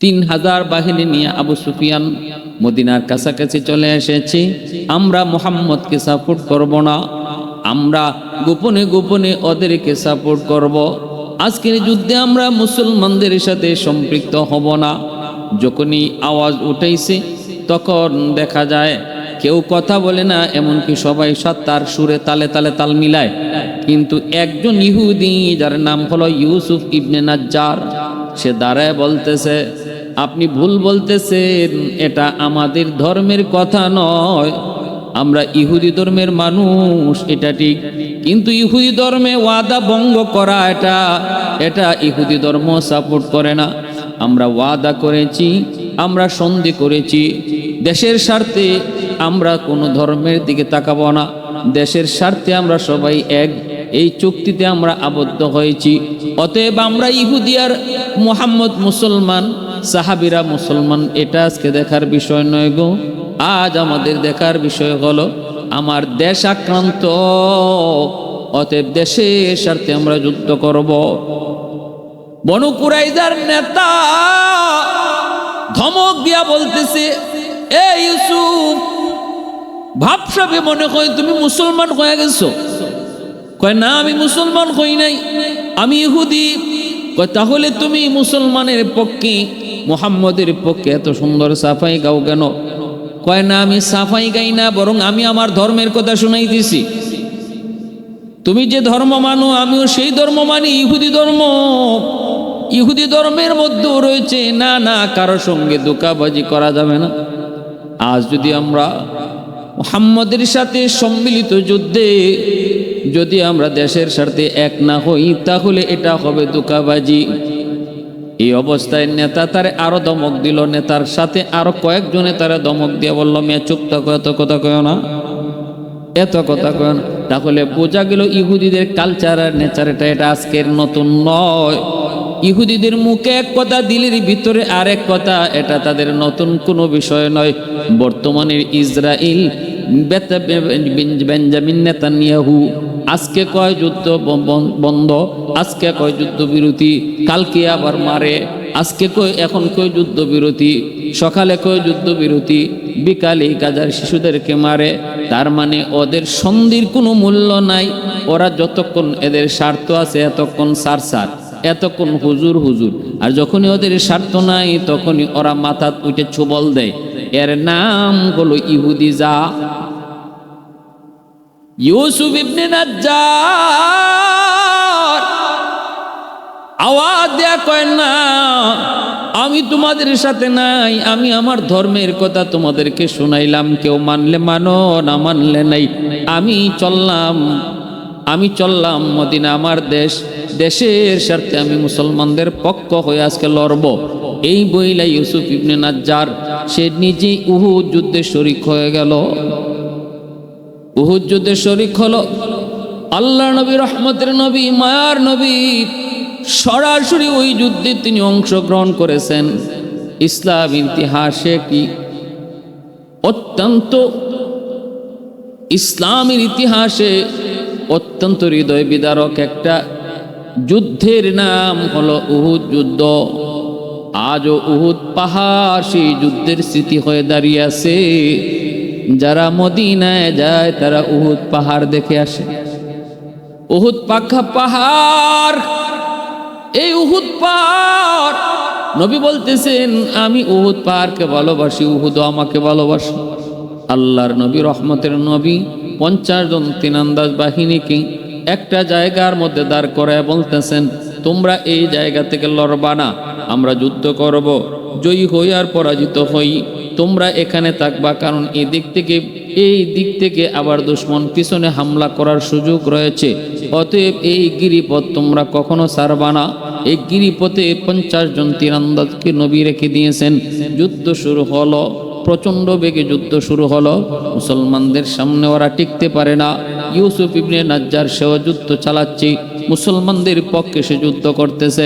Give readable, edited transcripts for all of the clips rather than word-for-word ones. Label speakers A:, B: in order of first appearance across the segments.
A: 3000 বাহিনী নিয়ে আবু সুফিয়ান মদিনার কাছাকাছি চলে এসেছে। আমরা মুহাম্মদকে সাপোর্ট করব না, আমরা গোপনে গোপনে ওদেরকে সাপোর্ট করব। আজকের যুদ্ধে আমরা মুসলমানদের সাথে সম্পৃক্ত হব না। যখনই আওয়াজ উঠাইছে তখন দেখা যায় কেউ কথা বলে না, এমনকি সবাই তার সুরে তালে তালে তাল মিলায়। কিন্তু একজন ইহুদি যার নাম হলো ইউসুফ ইবনে নাজ্জার, সে দাঁড়ায় বলতেছে, আপনি ভুল বলতেছেন, এটা আমাদের ধর্মের কথা নয়, আমরা ইহুদি ধর্মের মানুষ, এটা ঠিক, কিন্তু ইহুদি ধর্মে ওয়াদা ভঙ্গ করা এটা ইহুদি ধর্ম সাপোর্ট করে না। আমরা ওয়াদা করেছি, আমরা সন্ধি করেছি, দেশের স্বার্থে আমরা কোনো ধর্মের দিকে তাকাবো না, দেশের স্বার্থে আমরা সবাই এক, এই চুক্তিতে আমরা আবদ্ধ হয়েছি। অতএব আমরা ইহুদি আর মুহাম্মদ মুসলমান, সাহাবীরা মুসলমান, এটা আজকে দেখার বিষয় নয় গো। আজ আমাদের দেখার বিষয় হলো আমার দেশ আক্রান্ত, অতএব দেশের স্বার্থে আমরা যুদ্ধ করব। বনু কুরাইজার নেতা ধমক দিয়া বলতেছে, এ ইউসুফ, ভাবসাবে মনে হয় তুমি মুসলমান হয়ে গেছো। কয় না, আমি মুসলমান হই নাই, আমি ইহুদি। কয় তাহলে তুমি মুসলমানের পক্ষে, মুহাম্মদের পক্ষে এত সুন্দর সাফাই গাও কেন? কয় না, আমি সাফাই গাই না, বরং আমি আমার ধর্মের কথা শুনাইতেছি। তুমি যে ধর্ম মানো আমিও সেই ধর্ম মানি, ইহুদি ধর্ম। ইহুদি ধর্মের মধ্যেও রয়েছে না না কারো সঙ্গে ধোঁকাবাজি করা যাবে না। আজ যদি আমরা মুহাম্মদের সাথে সম্মিলিত যুদ্ধে যদি আমরা দেশের স্বার্থে এক না হই, তাহলে এটা হবে ধোঁকাবাজি। এই অবস্থায় নেতা তারে আরো ধমক দিল, নেতার সাথে আরো কয়েকজনে তারা ধমক দিয়ে বলল, মেয়ে চুপ থাকো, এত কথা কয় না, এত কথা কয় না। তাহলে বোঝা গেল ইহুদিদের কালচার আর নেচার এটা আজকের নতুন নয়। ইহুদিদের মুখে এক কথা, দিলের ভিতরে আরেক কথা, এটা তাদের নতুন কোনো বিষয় নয়। বর্তমানের ইসরায়েল বেঞ্জামিন নেতানিয়াহু আজকে কয় যুদ্ধ বন্ধ, আজকে কয় যুদ্ধ বিরতি, কালকে আবার মারে, আজকে কয়, এখন কয় যুদ্ধ বিরতি, সকালে কয় যুদ্ধ বিরতি, বিকালে গাজার শিশুদেরকে মারে। তার মানে ওদের সন্ধির কোনো মূল্য নাই। ওরা যতক্ষণ এদের স্বার্থ আছে এতক্ষণ সার, এতক্ষণ হুজুর হুজুর, আর যখনই ওদের স্বার্থ নাই তখনই ওরা মাথা উঠে ছোবল দেয়। এর নাম হলো ইহুদি। যা ইউসুফ ইবনে নাজ্জার আওয়াজ দেয়া কয় না, আমি তোমাদের সাথে নাই, আমি আমার ধর্মের কথা তোমাদেরকে শুনাইলাম, কেউ মানলে মানো, না মানলে নাই। আমি চললাম মদিনা, আমার দেশ, দেশের স্বার্থে আমি মুসলমানদের পক্ষ হয়ে আজকে লড়ব। এই বইলা ইউসুফ ইবনে নাজ্জার সে নিজে উহুদ যুদ্ধে শরীক হয়ে গেল। উহুদ যুদ্ধে শরীক হলো। আল্লাহ নবী, রহমতের নবী, মায়ার নবী সরাসরি ওই যুদ্ধে তিনি অংশগ্রহণ করেছেন। ইসলাম ইতিহাসে কি অত্যন্ত, ইসলামের ইতিহাসে অত্যন্ত হৃদয় বিদারক একটা যুদ্ধের নাম হলো উহুদ যুদ্ধ। আজও উহুদ পাহাড় সেই যুদ্ধের স্মৃতি হয়ে দাঁড়িয়ে আছে। যারা মদিনায় যায় তারা উহুদ পাহাড় দেখে আসে। উহুদ পাহাড়, এই উহুদ পাহাড়, নবী বলতেছেন আমি উহুদ পাহাড়কে ভালোবাসি, উহুদও আমাকে ভালোবাসে। আল্লাহর নবী, রহমতের নবী 50 জন তীরন্দাজ বাহিনীকে একটা জায়গার মধ্যে দাঁড় করায় বলতেছেন, তোমরা এই জায়গা থেকে লড়বা না, আমরা যুদ্ধ করব, জয়ী হই আর পরাজিত হই, তোমরা এখানে থাকবা, কারণ এই দিক থেকে আবার দুশমন পিছনে হামলা করার সুযোগ রয়েছে। অতএব এই গিরিপথ তোমরা কখনো ছাড়বা না। এই গিরিপথে 50 জন তীরন্দাজকে নবী রেখে দিয়েছেন। যুদ্ধ শুরু হলো, প্রচণ্ড বেগে যুদ্ধ শুরু হলো। মুসলমানদের সামনে ওরা টিকতে পারে না। ইউসুফ ইবনে নাজ্জার সেও যুদ্ধ চালাচ্ছে, মুসলমানদের পক্ষে সে যুদ্ধ করতেছে,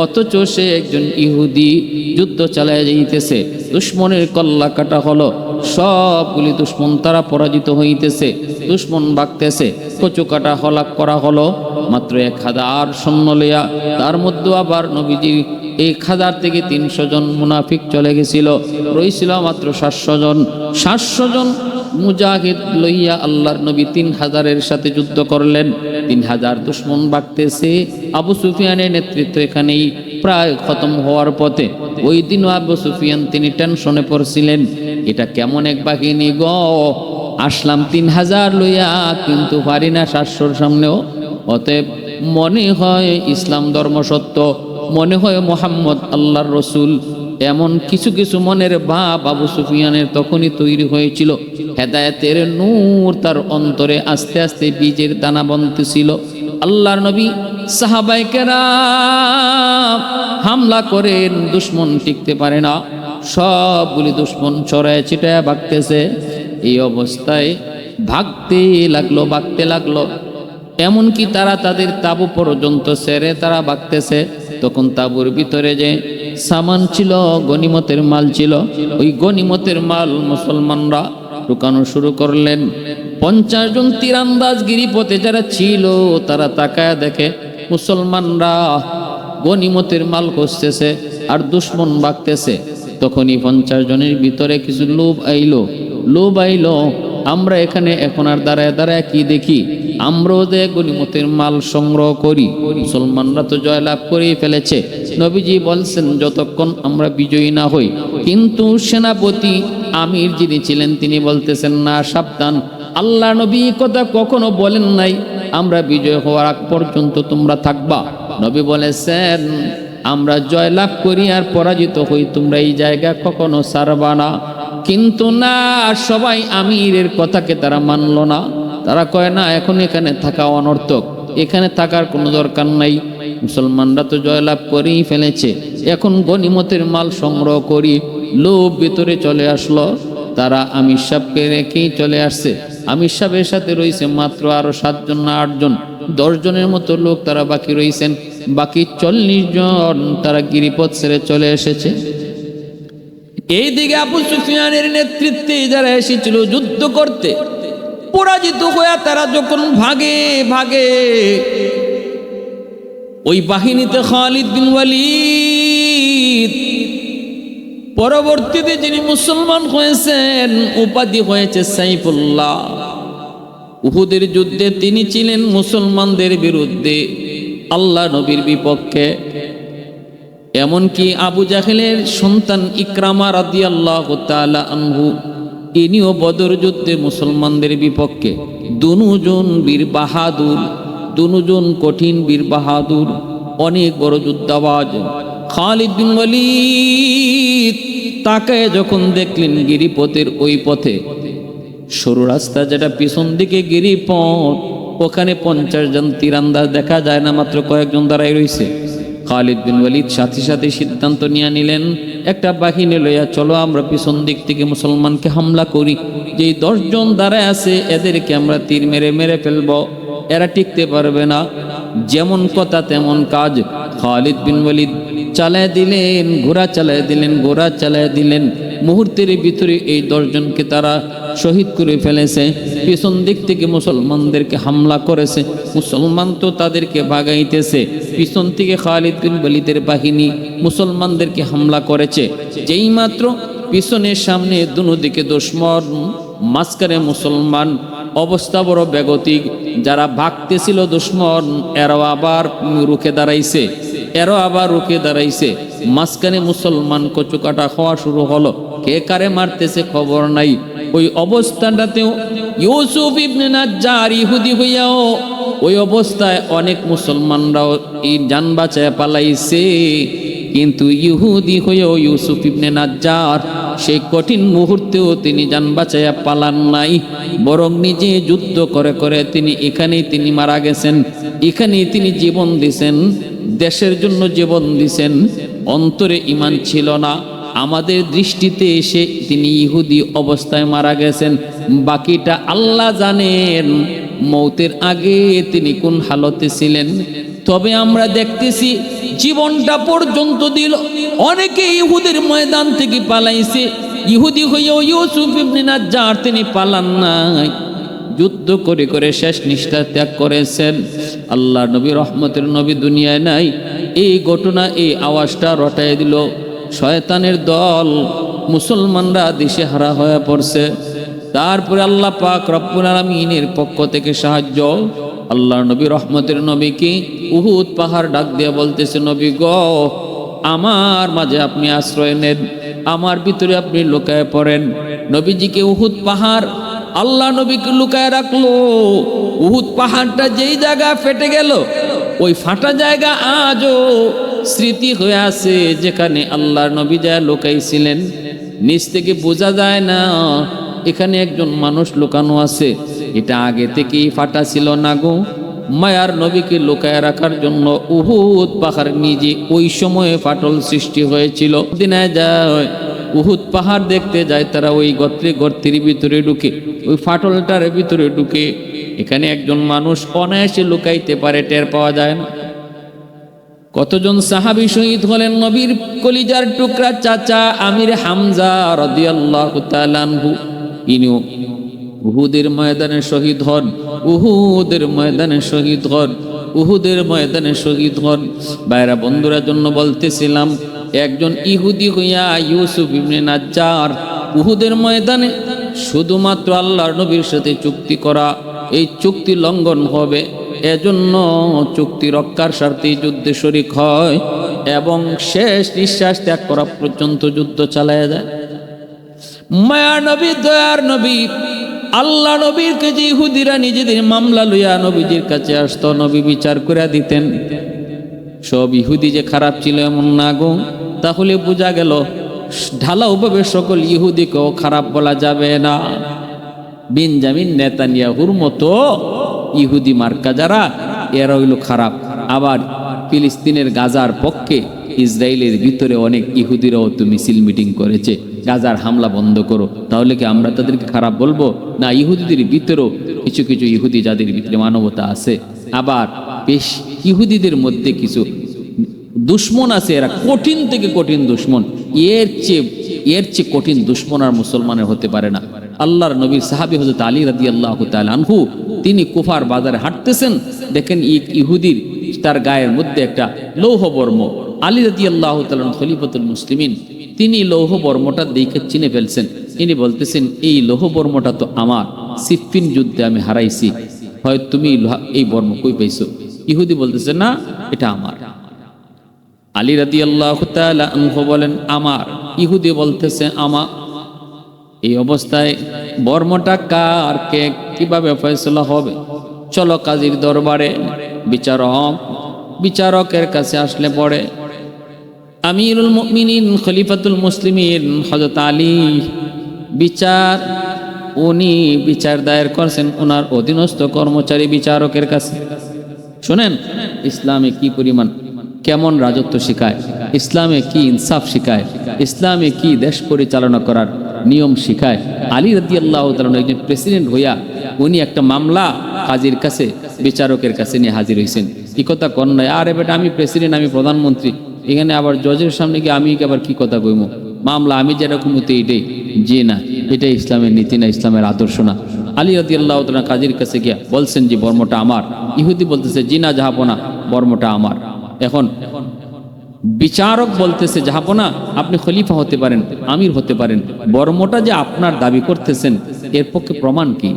A: অথচ সে একজন ইহুদি, যুদ্ধ চালায় যাইতেছে। দুশ্মনের কল্লা কাটা হলো, সবগুলি দুশ্মন তারা পরাজিত হইতেছে, দুশ্মন ভাগতেছে, কচু কাটা হলাক করা হলো। মাত্র 1000 সৈন্য লইয়া, তার মধ্যে আবার নবীজির 1000 থেকে 300 জন মুনাফিক চলে গেছিল, রইছিল মাত্র 700 জন। 700 জন মুজাহিদ লইয়া আল্লাহর নবী 3000-এর সাথে যুদ্ধ করলেন। 3000 দুশমন বাগতেছে। আবু সুফিয়ানের নেতৃত্ব এখানেই প্রায় খতম হওয়ার পথে। ওই দিনও আবু সুফিয়ান তিনি টেনশনে পড়ছিলেন, এটা কেমন এক বাহিনী গো, আসলাম 3000 লইয়া কিন্তু পারি না 700-র সামনেও। অতএব মনে হয় ইসলাম ধর্ম সত্য, মনে হয় মোহাম্মদ আল্লাহর রসুল, এমন কিছু কিছু মনের ভাব আবু সুফিয়ানের তখনই তৈরি হয়েছিল। হেদায়েতের নূর তার অন্তরে আস্তে আস্তে বীজের দানা বনতেছিল। আল্লাহর নবী সাহাবায়ে কেরাম হামলা করেন, দুশমন টিকতে পারে না, সবগুলি দুশমন ছড়ায় ছিটায় ভাগতেছে। এই অবস্থায় ভাগতে লাগলো, এমনকি তারা তাদের তাবু পর্যন্ত ছেড়ে তারা ভাগতেছে। তখন তাবুর ভিতরে যে সামান ছিল, গনিমতের মাল ছিল, ওই গনিমতের মাল মুসলমানরা ঢুকানো শুরু করলেন। 50 জন তীরান্দাজ গিরিপথে যারা ছিল তারা তাকায় দেখে মুসলমানরা গনিমতের মাল খুঁজতেছে আর দুশমন ভাগতেছে। তখনই 50 জনের ভিতরে কিছু লোভ আইলো, আমরা এখানে এখন আর দাঁড়ায় দাঁড়ায় কি দেখি, আমরাও যে গনিমতের মাল সংগ্রহ করি। মুসলমানরা তো জয়লাভ করেই ফেলেছে। নবীজি বলছেন যতক্ষণ আমরা বিজয়ী না হই। কিন্তু সেনাপতি আমির যিনি ছিলেন তিনি বলতেছেন না, সাবধান, আল্লাহ নবী কথা কখনো বলেন নাই আমরা বিজয় হওয়ার আগ পর্যন্ত তোমরা থাকবা। নবী বলেছেন আমরা জয়লাভ করি আর পরাজিত হই, তোমরা এই জায়গা কখনো ছাড়বা না। কিন্তু না, সবাই আমিরের কথাকে তারা মানলো না। তারা কয় না, এখন এখানে থাকা অনর্থক, এখানে থাকার কোনো দরকার নাই। মুসলমানরা তো জয়লাভ করেই ফেলেছে, এখন গনিমতের মাল সংগ্রহ করি। লোভ ভিতরে চলে আসলো। তারা আমির সাহেবকে রেখেই চলে আসছে। আমির সাহেবের সাথে রয়েছে মাত্র আরো 7 জন না 8 জন, 10 জনের মতো লোক তারা বাকি রয়েছেন। বাকি 40 জন তারা গিরিপথ ছেড়ে চলে এসেছে। এইদিকে আবু সুফিয়ানের নেতৃত্বে যারা এসেছিল যুদ্ধ করতে, পরাজিত হয়ে তারা যখন ভাগে ওই বাহিনীতে খালিদ বিন ওয়ালিদ, পরবর্তীতে যিনি মুসলমান হয়েছেন উপাধি হয়েছে সাইফুল্লাহ, উহুদের যুদ্ধে তিনি ছিলেন মুসলমানদের বিরুদ্ধে, আল্লাহ নবীর বিপক্ষে। এমনকি আবু জাহেলের সন্তান ইকরামা রাদিয়াল্লাহু তাআলা আনহু, ইনিও বদর যুদ্ধে মুসলমানদের বিপক্ষে। দুজন বীর বাহাদুর, দুজন কঠিন বীর বাহাদুর, অনেক বড় যুদ্ধাবাজ। খালিদ বিন ওয়ালিদ তাকে যখন দেখলেন গিরিপথের ওই পথে, সরু রাস্তা যেটা পিছন দিকে গিরিপথ, ওখানে 50 জন তীরান্দাজ দেখা যায় না, মাত্র কয়েকজন দাঁড়াই রয়েছে। খালিদ বিন ওয়ালিদ সাথে সাথে সিদ্ধান্ত নিয়ে নিলেন, একটা বাহিনী লইয়া চলো আমরা পিছন দিক থেকে মুসলমানকে হামলা করি। যেই 10 জন দাঁড়ায় আছে এদেরকে আমরা তীর মেরে ফেলবো, এরা টিকতে পারবে না। যেমন কথা তেমন কাজ। খালিদ বিন ওয়ালিদ চালায় দিলেন, ঘোড়া চালায় দিলেন। মুহূর্তের ভিতরে এই 10 জনকে তারা শহীদ করে ফেলেছে। পিছন দিক থেকে মুসলমানদেরকে হামলা করেছে। মুসলমান তো তাদেরকে ভাগাইতেছে, পিছন থেকে খালিদ বিন ওয়ালিদের বাহিনী মুসলমানদেরকে হামলা করেছে। যেই মাত্র পিছনের সামনে দুদিকে দুশমন, মাঝখানে মুসলমান, অবস্থা বড় বেগতিক। যারা ভাগতেছিল দুশমন, এরাও আবার রুখে দাঁড়াইছে। মাঝখানে মুসলমান কচুকাটা হওয়া শুরু হলো। কে কারে মারতেছে খবর নাই। ওই অবস্থাটাতেও ইউসুফ ইবনে নাজ্জার ইহুদি হইয়াও ওই অবস্থায় অনেক মুসলমানরাও এই জান বাঁচায় পালাইছে। কিন্তু ইহুদি হয়েও ইউসুফ ইবনে নাজ্জার সেই কঠিন মুহূর্তেও তিনি জান বাঁচাইয়া পালান নাই, বরং নিজে যুদ্ধ করে তিনি মারা গেছেন। এখানেই তিনি জীবন দিছেন, দেশের জন্য জীবন দিছেন। অন্তরে ঈমান ছিল না, আমাদের দৃষ্টিতে এসে তিনি ইহুদি অবস্থায় মারা গেছেন। বাকিটা আল্লাহ জানেন মৌতের আগে তিনি কোন হালতে ছিলেন। তবে আমরা দেখতেছি জীবনটা পর্যন্ত দিল। অনেকে ইহুদের ময়দান থেকে পালাইছে, ইহুদি হয়েও ইউসুফ ইবনে নাজ্জার তিনি পালান নাই। যুদ্ধ করে করে শেষ নিষ্ঠা ত্যাগ করেছেন। আল্লাহ নবী রহমতের নবী দুনিয়ায় নাই। এই ঘটনা, এই আওয়াজটা রটাই দিল। শয়তানের দল, মুসলমানরা দিশেহারা হয়ে পড়ছে। তারপরে আল্লাহ পাক রব্বুল আলামিনের পক্ষ থেকে সাহায্য। আল্লাহ নবী রহমতের নবীকে উহুদ পাহাড় ডাক দিয়ে বলতেছে, নবী গো, আমার মাঝে আপনি আশ্রয় নেন, আমার ভিতরে আপনি লুকায় পড়েন। নবীজিকে উহুদ পাহাড় আল্লাহ নবীকে লুকায় রাখলো। উহুদ পাহাড়টা যেই জায়গা ফেটে গেল, ওই ফাটা জায়গা আজও স্মৃতি হয়ে আছে, যেখানে আল্লাহর নবী যায় লুকাইছিলেন। নিচ থেকে বোঝা যায় না এখানে একজন মানুষ লুকানো আছে। এটা আগে থেকেই ফাটা ছিল না গো। মায়ার নবীকে লুকায় রাখার জন্য উহুদ পাহাড় নিজে ওই সময়ে ফাটল সৃষ্টি হয়েছিল। দিনে যায় উহুদ পাহাড় দেখতে যায় তারা, ওই গর্তের ভিতরে ঢুকে, ওই ফাটলটার ভিতরে ঢুকে। এখানে একজন মানুষ অনায়াসে লুকাইতে পারে, টের পাওয়া যায় না। কতজন সাহাবী শহীদ হলেন। নবীর কলিজার টুকরা চাচা আমির হামজা রাদিয়াল্লাহু তাআলা আনহু, ইনিও উহুদের ময়দানে শহীদ হন। উহুদের ময়দানে শহীদ হন। উহুদের ময়দানে শহীদ হন। বাইরা বন্ধুরা জন্য বলতেছিলাম, একজন ইহুদি হইয়া ইউসুফ ইবনে নাজ্জার উহুদের ময়দানে শুধুমাত্র আল্লাহর নবীর সাথে চুক্তি করা, এই চুক্তি লঙ্ঘন হবে, এজন্য চুক্তি রক্ষার স্বার্থে যুদ্ধে শরীক হয় এবং শেষ নিঃশ্বাস ত্যাগ করা পর্যন্ত যুদ্ধ চালায় যায়। মায়ার নবী, দয়ার নবী, আল্লাহ নবীর কাছে ইহুদিরা নিজেদের মামলা লইয়া নবীজির কাছে আসতো, নবী বিচার করে দিতেন। সব ইহুদি যে খারাপ ছিল এমন না গো। তাহলে বোঝা গেল ঢালাওভাবে সকল ইহুদিকেও খারাপ বলা যাবে না। বেঞ্জামিন নেতানিয়াহুর মতো ইহুদি মার্কা যারা, এরা হইল খারাপ। আবার ফিলিস্তিনের গাজার পক্ষে ইসরায়েলের ভিতরে অনেক ইহুদিরাও তো মিছিল মিটিং করেছে, গাজার হামলা বন্ধ করো। তাহলে কি আমরা তাদেরকে খারাপ বলবো? না, ইহুদিদের ভিতরেও কিছু কিছু ইহুদি যাদের ভিতরে মানবতা আছে। আবার বেশ ইহুদিদের মধ্যে কিছু দুশ্মন আছে, এরা কঠিন থেকে কঠিন দুশ্মন। এর চেয়ে কঠিন দুশ্মন আর মুসলমানের হতে পারে না। আল্লাহর নবীর সাহাবী হযরত আলী রাদিয়াল্লাহু তাআলা আনহু, তিনি কুফার বাজারে হাঁটতেছেন, দেখেন ইহুদির তার গায়ের মধ্যে একটা লৌহ বর্ম। আলী রাদিয়াল্লাহু তাআলা খলিফাতুল মুসলিমিন, তিনি লৌহ বর্মটা দেখে চিনে ফেলছেন। ইনি বলতেছেন, এই লৌহ বর্মটা তো আমার, সিফফিন যুদ্ধে আমি হারাইছি, হয় তুমি এই বর্ম কই পাইছো? ইহুদি বলতেছে, না, এটা আমার। আলী রাদিয়াল্লাহু তাআলা আনহু বলেন, আমার। ইহুদি বলতেছে, আমার। এই অবস্থায় বর্মটা কার, কে কিভাবে ফয়সালা হবে? চলো কাজীর দরবারে। বিচারকের কাছে আসলে পড়ে আমিরুল মুমিনিন খলিফাতুল মুসলিমিন হযরত আলী উনি বিচার দায়ের করছেন ওনার অধীনস্থ কর্মচারী বিচারকের কাছে। শুনেন ইসলামে কি পরিমাণ, কেমন রাজত্ব শিখায়, ইসলামে কি ইনসাফ শিখায়, ইসলামে কি দেশ পরিচালনা করার নিয়ম শিখায়। আলী রাদিয়াল্লাহু তাআলা একজন প্রেসিডেন্ট হইয়া উনি একটা মামলা কাজীর কাছে, বিচারকের কাছে নিয়ে হাজির হয়েছেন। কি কথা কন নাই, আরে বেটা আমি প্রেসিডেন্ট, আমি প্রধানমন্ত্রী, এখানে আবার জজের সামনে গিয়ে আমি আবার কি কথা কইব? মামলা আমি যেরকম হতে এটাই, জি না, এটা ইসলামের নীতি না, ইসলামের আদর্শ না। আলী রাদিয়াল্লাহু তাআলা কাজীর কাছে গিয়া বলছেন যে বর্মটা আমার। ইহুদি বলতেছে, জি না জাহাপনা, বর্মটা আমার। এখন বিচারক বলতেছে, জাহাপনা আপনি খলিফা হতে পারেন, আমির হতে পারেন, বর্মটা যে আপনার দাবি করতেছেন এর পক্ষে প্রমাণ কি?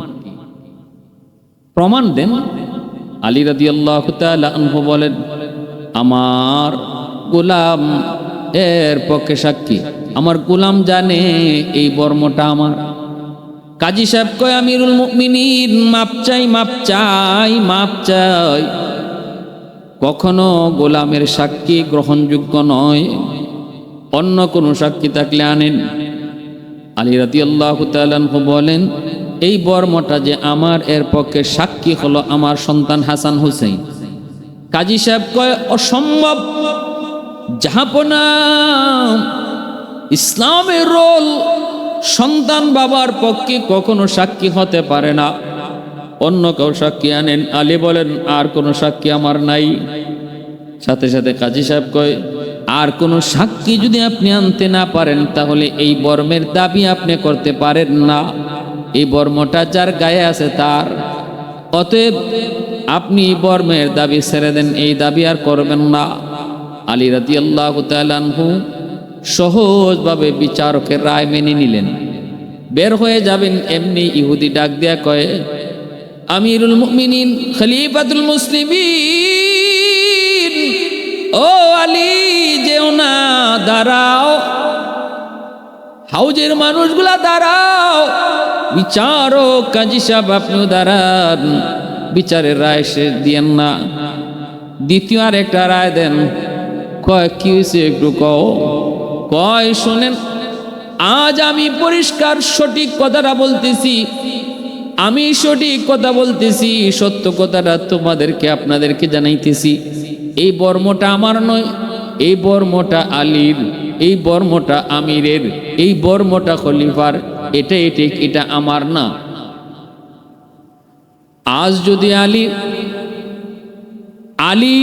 A: প্রমাণ দেন। আলী রাদিয়াল্লাহু তাআলা আনহু বলেন, আমার গোলাম এর পক্ষে সাক্ষী, আমার গোলাম জানে এই বর্মটা আমার। কাজী সাহেব কয়, আমিরুল মুমিনিন মাপ চাই, মাপ চাই, মাপ চাই। কখনো গোলামের সাক্ষী গ্রহণযোগ্য নয়, অন্য কোন সাক্ষী থাকলে আনেন। আলী রাদিয়াল্লাহু তাআলা আনহু বলেন, এই বর্মটা যে আমার, এর পক্ষে সাক্ষী হলো আমার সন্তান হাসান হুসাইন। কাজী সাহেব কয়, অসম্ভব জাহাপনা, ইসলামের রোল সন্তান বাবার পক্ষে কখনো সাক্ষী হতে পারে না, অন্য কেউ সাক্ষী আনেন। আলী বলেন, আর কোনো সাক্ষী আমার নাই। সাথে সাথে কাজী সাহেব কয়, আর কোনো সাক্ষী যদি আপনি আনতে না পারেন তাহলে এই বর্মের দাবি আপনি করতে পারেন না। এই বর্মটা যার গায়ে আছে তার। অতএব আপনি বর্মের দাবি ছেড়ে দেন, এই দাবি আর করবেন না। আলী রাদিয়াল্লাহু তাআলা আনহু সহজভাবে বিচারকের রায় মেনে নিলেন। বের হয়ে যাবেন, এমনি ইহুদি ডাক দিয়া কয়ে, আমিরুল মুমিনিন খলিফাতুল মুসলিমিন, ও আলী যেও না, দাঁড়াও, হাউজের মানুষগুলা দাঁড়াও, বিচারক কাজী সাহেব আপনিও দাঁড়ান, বিচারের রায় সে দিয়েন না। দ্বিতীয় আর একটা রায় দেন। কয় কি হয়েছে একটু কও। কয় শোনেন, আজ আমি পরিষ্কার সঠিক কথাটা বলতেছি, আমি সঠিক কথা বলতেছি, সত্য কথাটা তোমাদেরকে আপনাদেরকে জানাইতেছি। এই বর্মটা আমার নয়, এই বর্মটা আলীর, এই বর্মটা আমিরের, এই বর্মটা খলিফার, এটাই ঠিক, এটা আমার না। আজ যদি আলী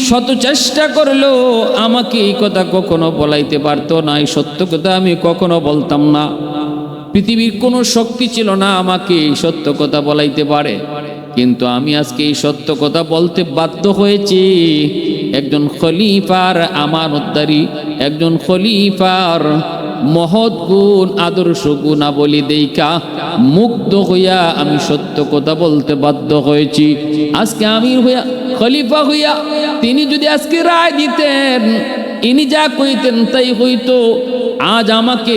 A: শত চেষ্টা করলেও আমাকে এই কথা কখনো বলাইতে পারতো না, এই সত্য কথা আমি কখনো বলতাম না। পৃথিবীর কোনো শক্তি ছিল না আমাকে এই সত্য কথা বলাইতে পারে, কিন্তু আমি আজকে এই সত্য কথা বলতে বাধ্য হয়েছি। একজন খলিফার আমানতদারি, একজন খলিফার মহৎ গুণ আদর্শ গুণাবলী দেইকা মুগ্ধ হইয়া আমি সত্য কথা বলতে বাধ্য হয়েছি। আজকে আমির হইয়া, খলিফা হইয়া তিনি যদি আজকে রায় দিতেন, ইনি যা কইতেন তাই হইতো। আজ আমাকে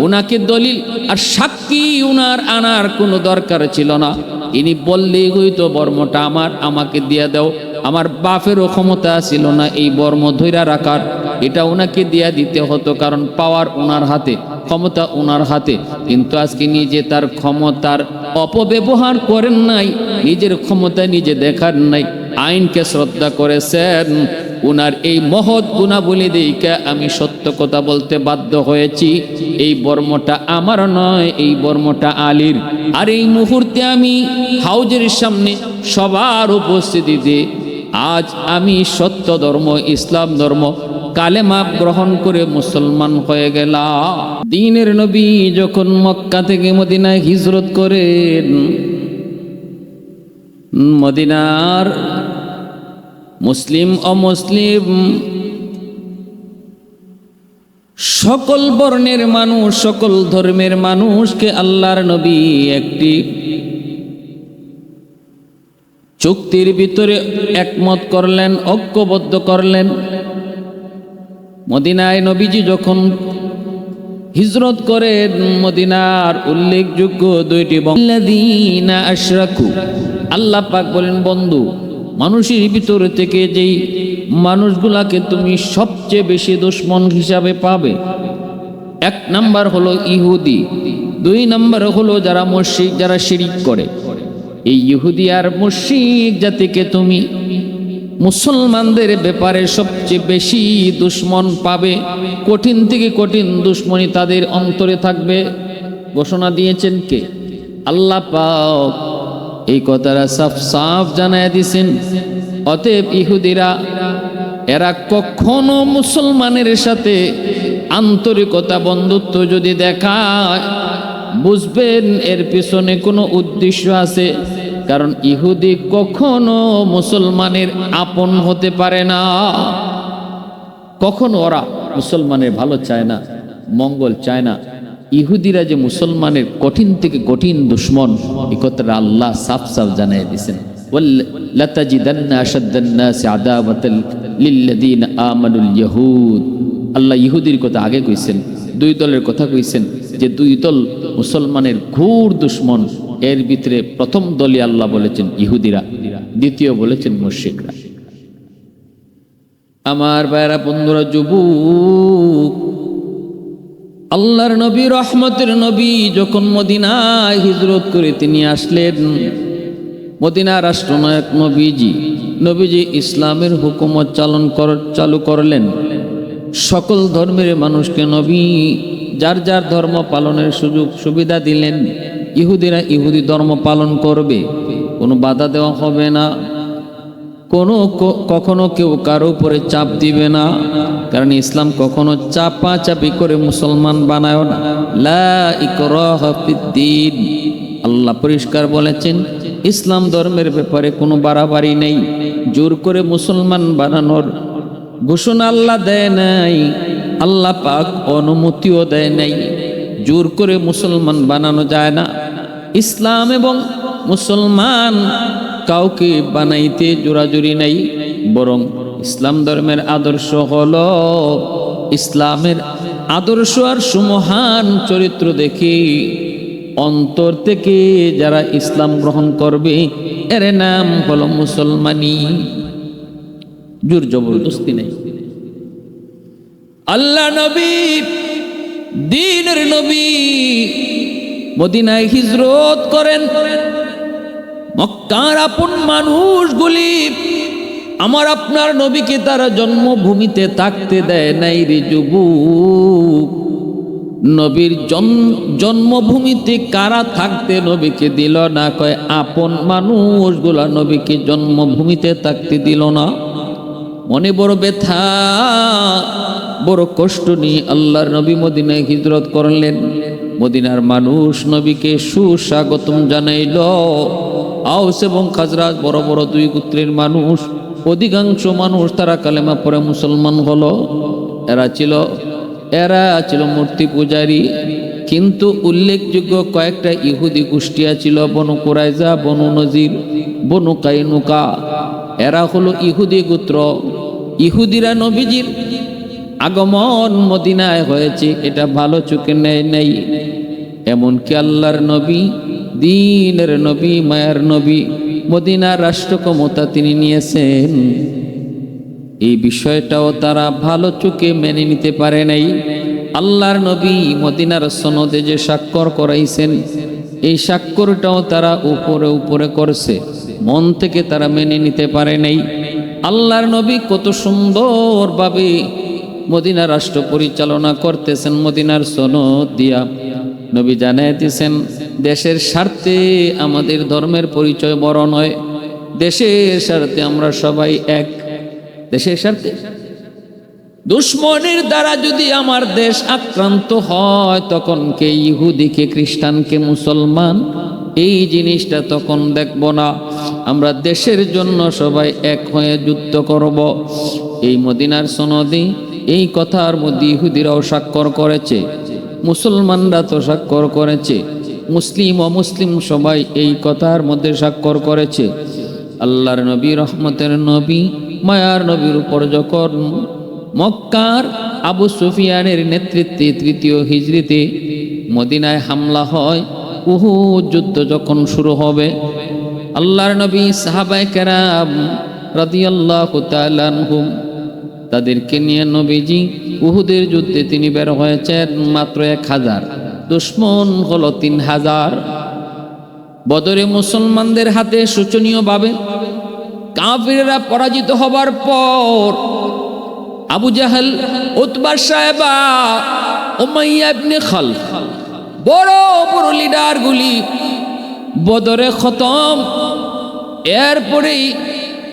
A: ওনাকে দলিল আর সাক্ষী উনার আনার কোনো দরকার ছিল না, ইনি বললেই হইতো বর্মটা আমার, আমাকে দিয়া দাও। আমার বাপেরও ক্ষমতা ছিল না এই বর্ম ধইরা রাখার, এটা ওনাকে দিয়া দিতে হতো, কারণ পাওয়ার ওনার হাতে, ক্ষমতা ওনার হাতে। কিন্তু আজকে নিজে তার ক্ষমতার অপব্যবহার করেন নাই, নিজের ক্ষমতা নিজে দেখার নাই, আইনকে শ্রদ্ধা করেছেন। উনার এই মহৎ গুণাবলী দেখে আমি সত্য কথা বলতে বাধ্য হয়েছি। এই বর্মটা আমার নয়, এই বর্মটা আলীর। আর এই মুহূর্তে আমি হাউজের সামনে সবার উপস্থিতিতে আজ আমি সত্য ধর্ম, ইসলাম ধর্ম কালেমা গ্রহণ করে মুসলমান হয়ে গেলাম। দ্বীনের নবী যখন মক্কা থেকে মদিনায় হিজরত করেন, মদিনার মুসলিম অমুসলিম সকল বর্ণের মানুষ, সকল ধর্মের মানুষকে আল্লাহর নবী একটি চুক্তির ভিতরে একমত করলেন, ঐক্যবদ্ধ করলেন। মদিনায় নবীজি যখন হিজরত করেন, মদিনার উল্লেখযোগ্য দুইটি আল্লাযীনা আশরাকু, আল্লাহ পাক বলেন, বন্ধু মানুষের ভিতর থেকে যেই মানুষগুলাকে তুমি সবচেয়ে বেশি দুশমন হিসাবে পাবে, এক নাম্বার হলো ইহুদি, দুই নাম্বার হলো যারা মুশরিক, যারা শিরিক করে। এই ইহুদি আর মুশরিক জাতিকে তুমি মুসলমানদের ব্যাপারে সবচেয়ে বেশি দুশমন পাবে, কঠিন থেকে কঠিন দুশমনী তাদের অন্তরে থাকবে। ঘোষণা দিয়েছেন কে? আল্লাহ পাক এই কথাটা সাফ সাফ জানায় দিয়েছেন। অতএব ইহুদিরা, এরা কখনো মুসলমানের সাথে আন্তরিকতা, বন্ধুত্ব যদি দেখায়, বুঝবেন এর পিছনে কোনো উদ্দেশ্য আছে। কারণ ইহুদি কখনো মুসলমানের আপন হতে পারে না, কখনো ওরা মুসলমানের ভালো চায় না, মঙ্গল চায় না। ইহুদিরা যে মুসলমানের কঠিন থেকে কঠিন দুশমন, এই কথাটা আল্লাহ সাফ সাফ জানিয়ে দিয়েছেন। লাতাজিদান্না আশাদ্দান নাসি আদাওয়াতাল লিল্লাযীনা আমানুল ইয়াহুদ। আল্লাহ ইহুদির কথা আগে কইছেন, দুই দলের কথা কইছেন যে দুই দল মুসলমানের ঘোর দুশমন। এর ভিতরে প্রথম দলই আল্লাহ বলেছেন ইহুদিরা, দ্বিতীয় বলেছেন মুশরিকরা। আমার ভাইরা, বন্ধুরা, যুবক, আল্লাহর নবী, রহমতের নবী যখন মদিনায় হিজরত করে তিনি আসলেন, মদিনা রাষ্ট্রনায়ক নবীজি ইসলামের হুকুমত চালু করলেন। সকল ধর্মের মানুষকে নবী যার যার ধর্ম পালনের সুযোগ সুবিধা দিলেন। ইহুদিরা ইহুদি ধর্ম পালন করবে, কোনো বাধা দেওয়া হবে না, কখনো কেউ কারো উপরে চাপ দিবে না, কারণ ইসলাম কখনো চাপাচাপি করে মুসলমান বানায় না। লা ইকরাহা ফিদ্দীন, আল্লাহ পরিষ্কার বলেছেন ইসলাম ধর্মের ব্যাপারে কোনো বাড়াবাড়ি নেই। জোর করে মুসলমান বানানোর ঘোষণা আল্লাহ দেয় নাই, আল্লাহ পাক অনুমতিও দেয় নাই। জোর করে মুসলমান বানানো যায় না। ইসলাম এবং মুসলমান কাউকে বানাইতে জোরাজুরি নাই, বরং ইসলাম ধর্মের আদর্শ হলো, ইসলামের আদর্শ আর সুমহান চরিত্র দেখে অন্তর থেকে যারা ইসলাম গ্রহণ করবে এর নাম হলো মুসলমানি। জোর জবরদস্তি নেই। আল্লাহ নবী, দ্বীনের নবী মদিনায় হিজরত করেন। মক্কার আপন মানুষগুলি আমার আপনার নবীকে তারা জন্মভূমিতে থাকতে দেয় নাই রে যুবক। নবীর জন্মভূমিতে কারা থাকতে নবীকে দিল না? কয় আপন মানুষগুলা নবীকে জন্মভূমিতে থাকতে দিল না। মনে বড় ব্যথা, বড় কষ্ট নিয়ে আল্লাহর নবী মদিনায় হিজরত করলেন। মদিনার মানুষ নবীকে সুস্বাগতম জানাইল। আউস এবং খাজরাজ বড় বড় দুই গোত্রের মানুষ, অধিকাংশ মানুষ তারা কালেমা পড়ে মুসলমান হলো। এরা ছিল মূর্তি পূজারী। কিন্তু উল্লেখযোগ্য কয়েকটা ইহুদি গোষ্ঠী ছিল, বনু কুরাইজা, বনু নজির, বনু কাইনুকা। এরা হলো ইহুদি গোত্র। ইহুদিরা নবীজির আগমন মদিনায় হয়েছে এটা ভালো চোখে নেয় নাই। এমনকি আল্লাহর নবী, দ্বীনের নবী, মায়ার নবী, মদিনার রাষ্ট্র ক্ষমতা তিনি নিয়েছেন, এই বিষয়টাও তারা ভালো চোখে মেনে নিতে পারে নাই। আল্লাহর নবী মদিনার সনদে যে স্বাক্ষর করাইছেন, এই স্বাক্ষরটাও তারা উপরে উপরে করছে, মন থেকে তারা মেনে নিতে পারে নাই। আল্লাহর নবী কত সুন্দরভাবে মদিনা রাষ্ট্র পরিচালনা করতেছেন মদিনার সনদ দিয়া। নবী জানাই দিয়েছেন দেশের স্বার্থে আমাদের ধর্মের পরিচয় বড় নয়, দেশের স্বার্থে আমরা সবাই এক। দেশের স্বার্থে দুশ্মনের দ্বারা যদি আমার দেশ আক্রান্ত হয়, তখন কে ইহুদি, কে খ্রিস্টান, কে মুসলমান, এই জিনিসটা তখন দেখব না। আমরা দেশের জন্য সবাই এক হয়ে যুদ্ধ করব। এই মদিনার সনদে এই কথার মধ্যে ইহুদিরাও স্বাক্ষর করেছে, মুসলমানরা তো স্বাক্ষর করেছে, মুসলিম অমুসলিম সবাই এই কথার মধ্যে স্বাক্ষর করেছে। আল্লাহর নবী, রহমতের নবী, মায়ার নবীর উপর যখন মক্কার আবু সুফিয়ানের নেতৃত্বে ৩য় হিজরিতে মদিনায় হামলা হয়, উহুদ যুদ্ধ যখন শুরু হবে, আল্লাহর নবী, সাহাবায়ে কেরাম রাদিয়াল্লাহু তাআলা আনহুম তাদেরকে নিয়ে নবীজি উহুদের যুদ্ধে তিনি বের হয়েছেন মাত্র ১,০০০, দুশ্মন হলো ৩,০০০। বদরে মুসলমানদের হাতে শোচনীয়ভাবে কাফিররা পরাজিত হবার পর আবু জাহেল, উতবা, সায়বা, উমাইয়া ইবনে খালফ, বড় বড় লিডারগুলি বদরে খতম। এরপরেই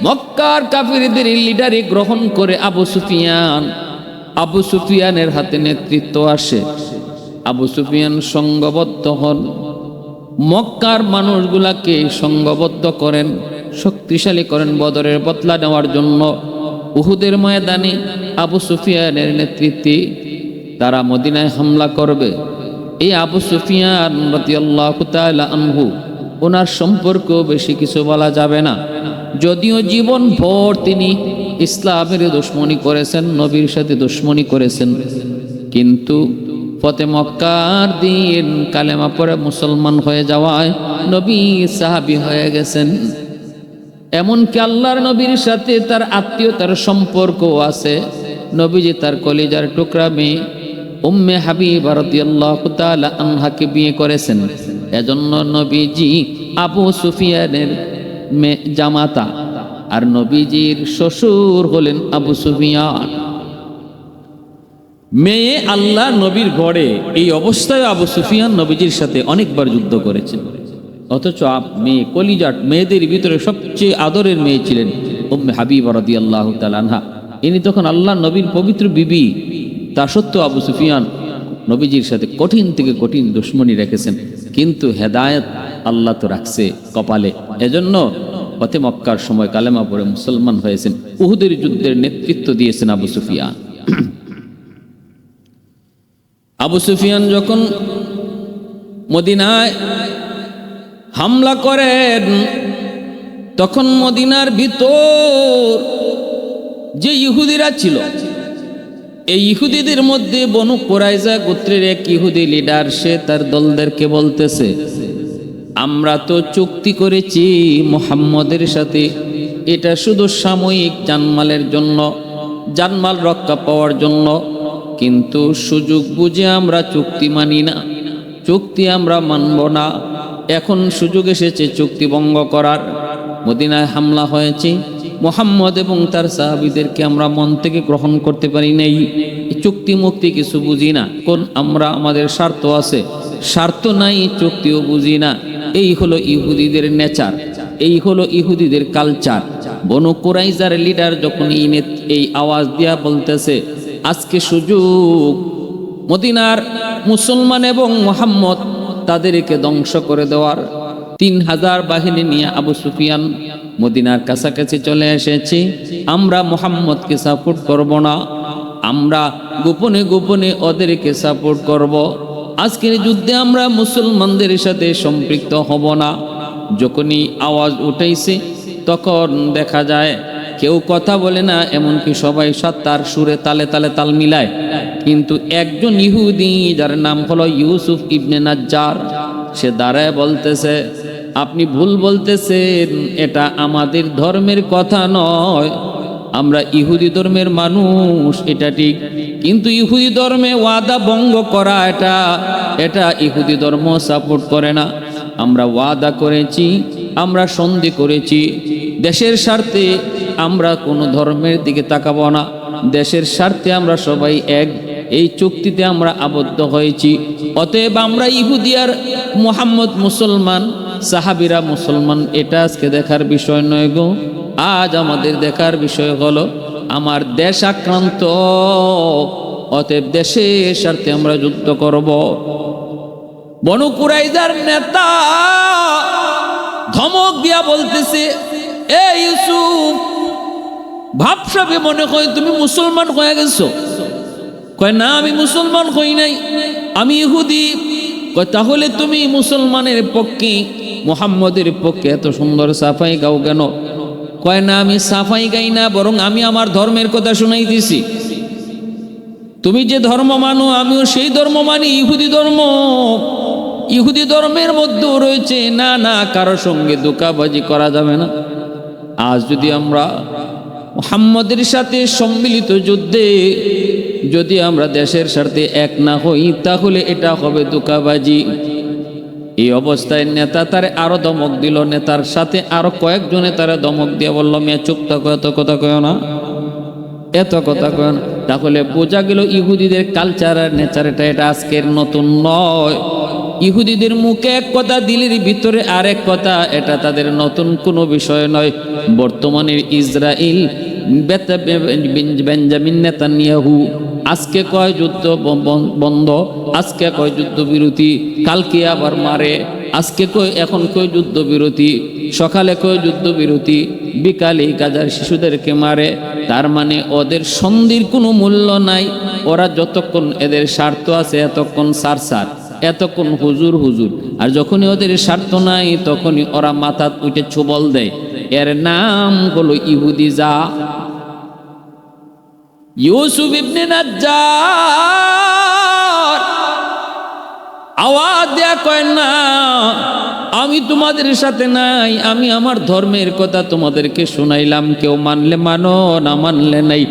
A: মক্কার কাফিরদের লিডারে গ্রহণ করে আবু সুফিয়ানের হাতে নেতৃত্ব আসে। আবু সুফিয়ান সংঘবদ্ধ হন, মক্কার মানুষগুলাকে সংঘবদ্ধ করেন, শক্তিশালী করেন বদরের বদলা নেওয়ার জন্য। উহুদের ময়দানে আবু সুফিয়ানের নেতৃত্বে তারা মদিনায় হামলা করবে। এই আবু সুফিয়ান রাদিয়াল্লাহু তাআলা আনহু, ওনার সম্পর্কেও বেশি কিছু বলা যাবে না। যদিও জীবন ভর তিনি ইসলামের দুশমনি করেছেন, নবীর সাথে দুশমনি করেছেন, কিন্তু ফতে মক্কার দিন কালেমা পড়ে মুসলমান হয়ে যাওয়ায় নবী সাহাবী হয়ে গেছেন। এমনকি আল্লাহর নবীর সাথে তার আত্মীয়তার সম্পর্ক আছে। নবীজি তার কলিজার টুকরা মেয়ে উম্মে হাবিবা রাদিয়াল্লাহু তাআলা আনহাকে বিয়ে করেছেন। এজন্য নবীজি আবু সুফিয়ানের জামাতা, আর নবীজির শ্বশুর হলেন আবু সুফিয়ান। মেয়ে আল্লাহ নবীর ঘরে, এই অবস্থায় আবু সুফিয়ান নবীজির সাথে অনেকবার যুদ্ধ করেছেন। অথচ মেয়ে, কলিজাট মেয়েদের ভিতরে সবচেয়ে আদরের মেয়ে ছিলেন উম্মে হাবিবা রাদিয়াল্লাহু তাআলা আনহা, ইনি তখন আল্লাহ নবীর পবিত্র বিবি। তা সত্ত্বেও আবু সুফিয়ান নবীজির সাথে কঠিন থেকে কঠিন দুশ্মনী রেখেছেন, কিন্তু হেদায়েত আল্লাহ তো রাখছে কপালে। এজন্য ফতে মক্কার সময় কালেমা পড়ে মুসলমান হয়েছেন। উহুদের যুদ্ধের নেতৃত্ব দিয়েছেন আবু সুফিয়ান। আবু সুফিয়ান যখন মদিনায় হামলা করেন, তখন মদিনার ভিতর যে ইহুদিরা ছিল, এই ইহুদিদের মধ্যে বনু কুরাইজা গোত্রের এক ইহুদি লিডার, সে তার দলদেরকে বলতেছে, আমরা তো চুক্তি করেছি মুহাম্মদের সাথে, এটা শুধু সাময়িক জানমালের জন্য, জানমাল রক্ষা পাওয়ার জন্য, কিন্তু সুযোগ বুঝে আমরা চুক্তি মানি না, চুক্তি আমরা মানব না। এখন সুযোগ এসেছে চুক্তি ভঙ্গ করার। মদিনায় হামলা হয়েছে, মুহাম্মদ এবং তার সাহাবীদেরকে আমরা মন থেকে গ্রহণ করতে পারি নাই, চুক্তি মুক্তি কিছু বুঝি না, কোন আমরা আমাদের স্বার্থ আছে, স্বার্থ নাই, চুক্তিও বুঝি না। এই হলো ইহুদিদের নেচার, এই হলো ইহুদিদের কালচার। বনু কুরাইজার লিডার যখন এই আওয়াজ দিয়া বলতেছে, আজকে সুযোগ মদিনার মুসলমান এবং মুহাম্মদ তাদেরকে ধ্বংস করে দেওয়ার। 3000 বাহিনী নিয়ে আবু সুফিয়ান মদিনার কাছাকাছি চলে এসেছি। আমরা মুহাম্মদকে সাপোর্ট করব না, আমরা গোপনে গোপনে ওদেরকে সাপোর্ট করব। আজকের যুদ্ধে আমরা মুসলমানদের সাথে সম্পৃক্ত হব না। যখনই আওয়াজ উঠাইছে তখন দেখা যায় কেউ কথা বলে না, এমনকি সবাই তার সুরে তালে তালে তাল মিলায়। কিন্তু একজন ইহুদি, যার নাম হলো ইউসুফ ইবনে নাজ্জার, সে দাঁড়ায় বলতেছে, আপনি ভুল বলতেছেন, এটা আমাদের ধর্মের কথা নয়, আমরা ইহুদি ধর্মের মানুষ, এটা ঠিক, কিন্তু ইহুদি ধর্মে ওয়াদা ভঙ্গ করা এটা ইহুদি ধর্ম সাপোর্ট করে না। আমরা ওয়াদা করেছি, আমরা সন্ধি করেছি, দেশের স্বার্থে আমরা কোনো ধর্মের দিকে তাকাবো না, দেশের স্বার্থে আমরা সবাই এক, এই চুক্তিতে আমরা আবদ্ধ হয়েছি। অতএব আমরা ইহুদি আর মুহাম্মদ মুসলমান, সাহাবীরা মুসলমান, এটা আজকে দেখার বিষয় নয় গো। আজ আমাদের দেখার বিষয় হলো আমার দেশ আক্রান্ত, অতএব দেশের স্বার্থে আমরা যুদ্ধ করব। বনু কুরাইজার নেতা ধমক দিয়া বলতেছে, এ ইউসুফ, ভাবসাবে মনে হয় তুমি মুসলমান হয়ে গেছো। কয় না, আমি মুসলমান হই নাই, আমি ইহুদি। কয় তাহলে তুমি মুসলমানের পক্ষে, মুহাম্মদের পক্ষে এত সুন্দর সাফাই গাও কেন? কয় না, আমি সাফাই গাই না, বরং আমি আমার ধর্মের কথা শুনাই দিছি। তুমি যে ধর্ম মানো আমিও সেই ধর্ম মানি, ইহুদি ধর্ম। ইহুদি ধর্মের মধ্যেও রয়েছে না না কারোর সঙ্গে ধোঁকাবাজি করা যাবে না। আজ যদি আমরা মুহাম্মদের সাথে সম্মিলিত যুদ্ধে যদি আমরা দেশের স্বার্থে এক না হই, তাহলে এটা হবে ধোঁকাবাজি। এই অবস্থায় নেতা তারে আরো ধমক দিল, নেতার সাথে আরো কয়েকজনে তারা ধমক দিয়ে বলল, মেয়ে চুপ থাকো, এত কথা কয় না, এত কথা কয় না। তাহলে বোঝা গেল ইহুদিদের কালচার আর নেচার এটা আজকের নতুন নয়। ইহুদিদের মুখে এক কথা, দিলের ভিতরে আরেক কথা, এটা তাদের নতুন কোনো বিষয় নয়। বর্তমানের ইসরায়েল বেঞ্জামিন নেতানিয়াহু আজকে কয় যুদ্ধ বন্ধ, আজকে কয় যুদ্ধ বিরতি, কালকে আবার মারে, আজকে কয়, এখন কয় যুদ্ধ বিরতি, সকালে কয় যুদ্ধ বিরতি, বিকালে গাজার শিশুদেরকে মারে। তার মানে ওদের সন্ধির কোনো মূল্য নাই। ওরা যতক্ষণ এদের স্বার্থ আছে এতক্ষণ সার, এতক্ষণ হুজুর হুজুর, আর যখনই ওদের স্বার্থ নাই তখনই ওরা মাথাত উঠে ছোবল দেয়। এর নাম হলো ইহুদি। যা ইউসুফ ইবনে নাজ্জার আওয়াজ দেয়া কয় না, আমি তোমাদের সাথে নাই, আমি আমার ধর্মের কথা তোমাদেরকে শুনাইলাম, কেউ মানলে মানো, না মানলে নাই।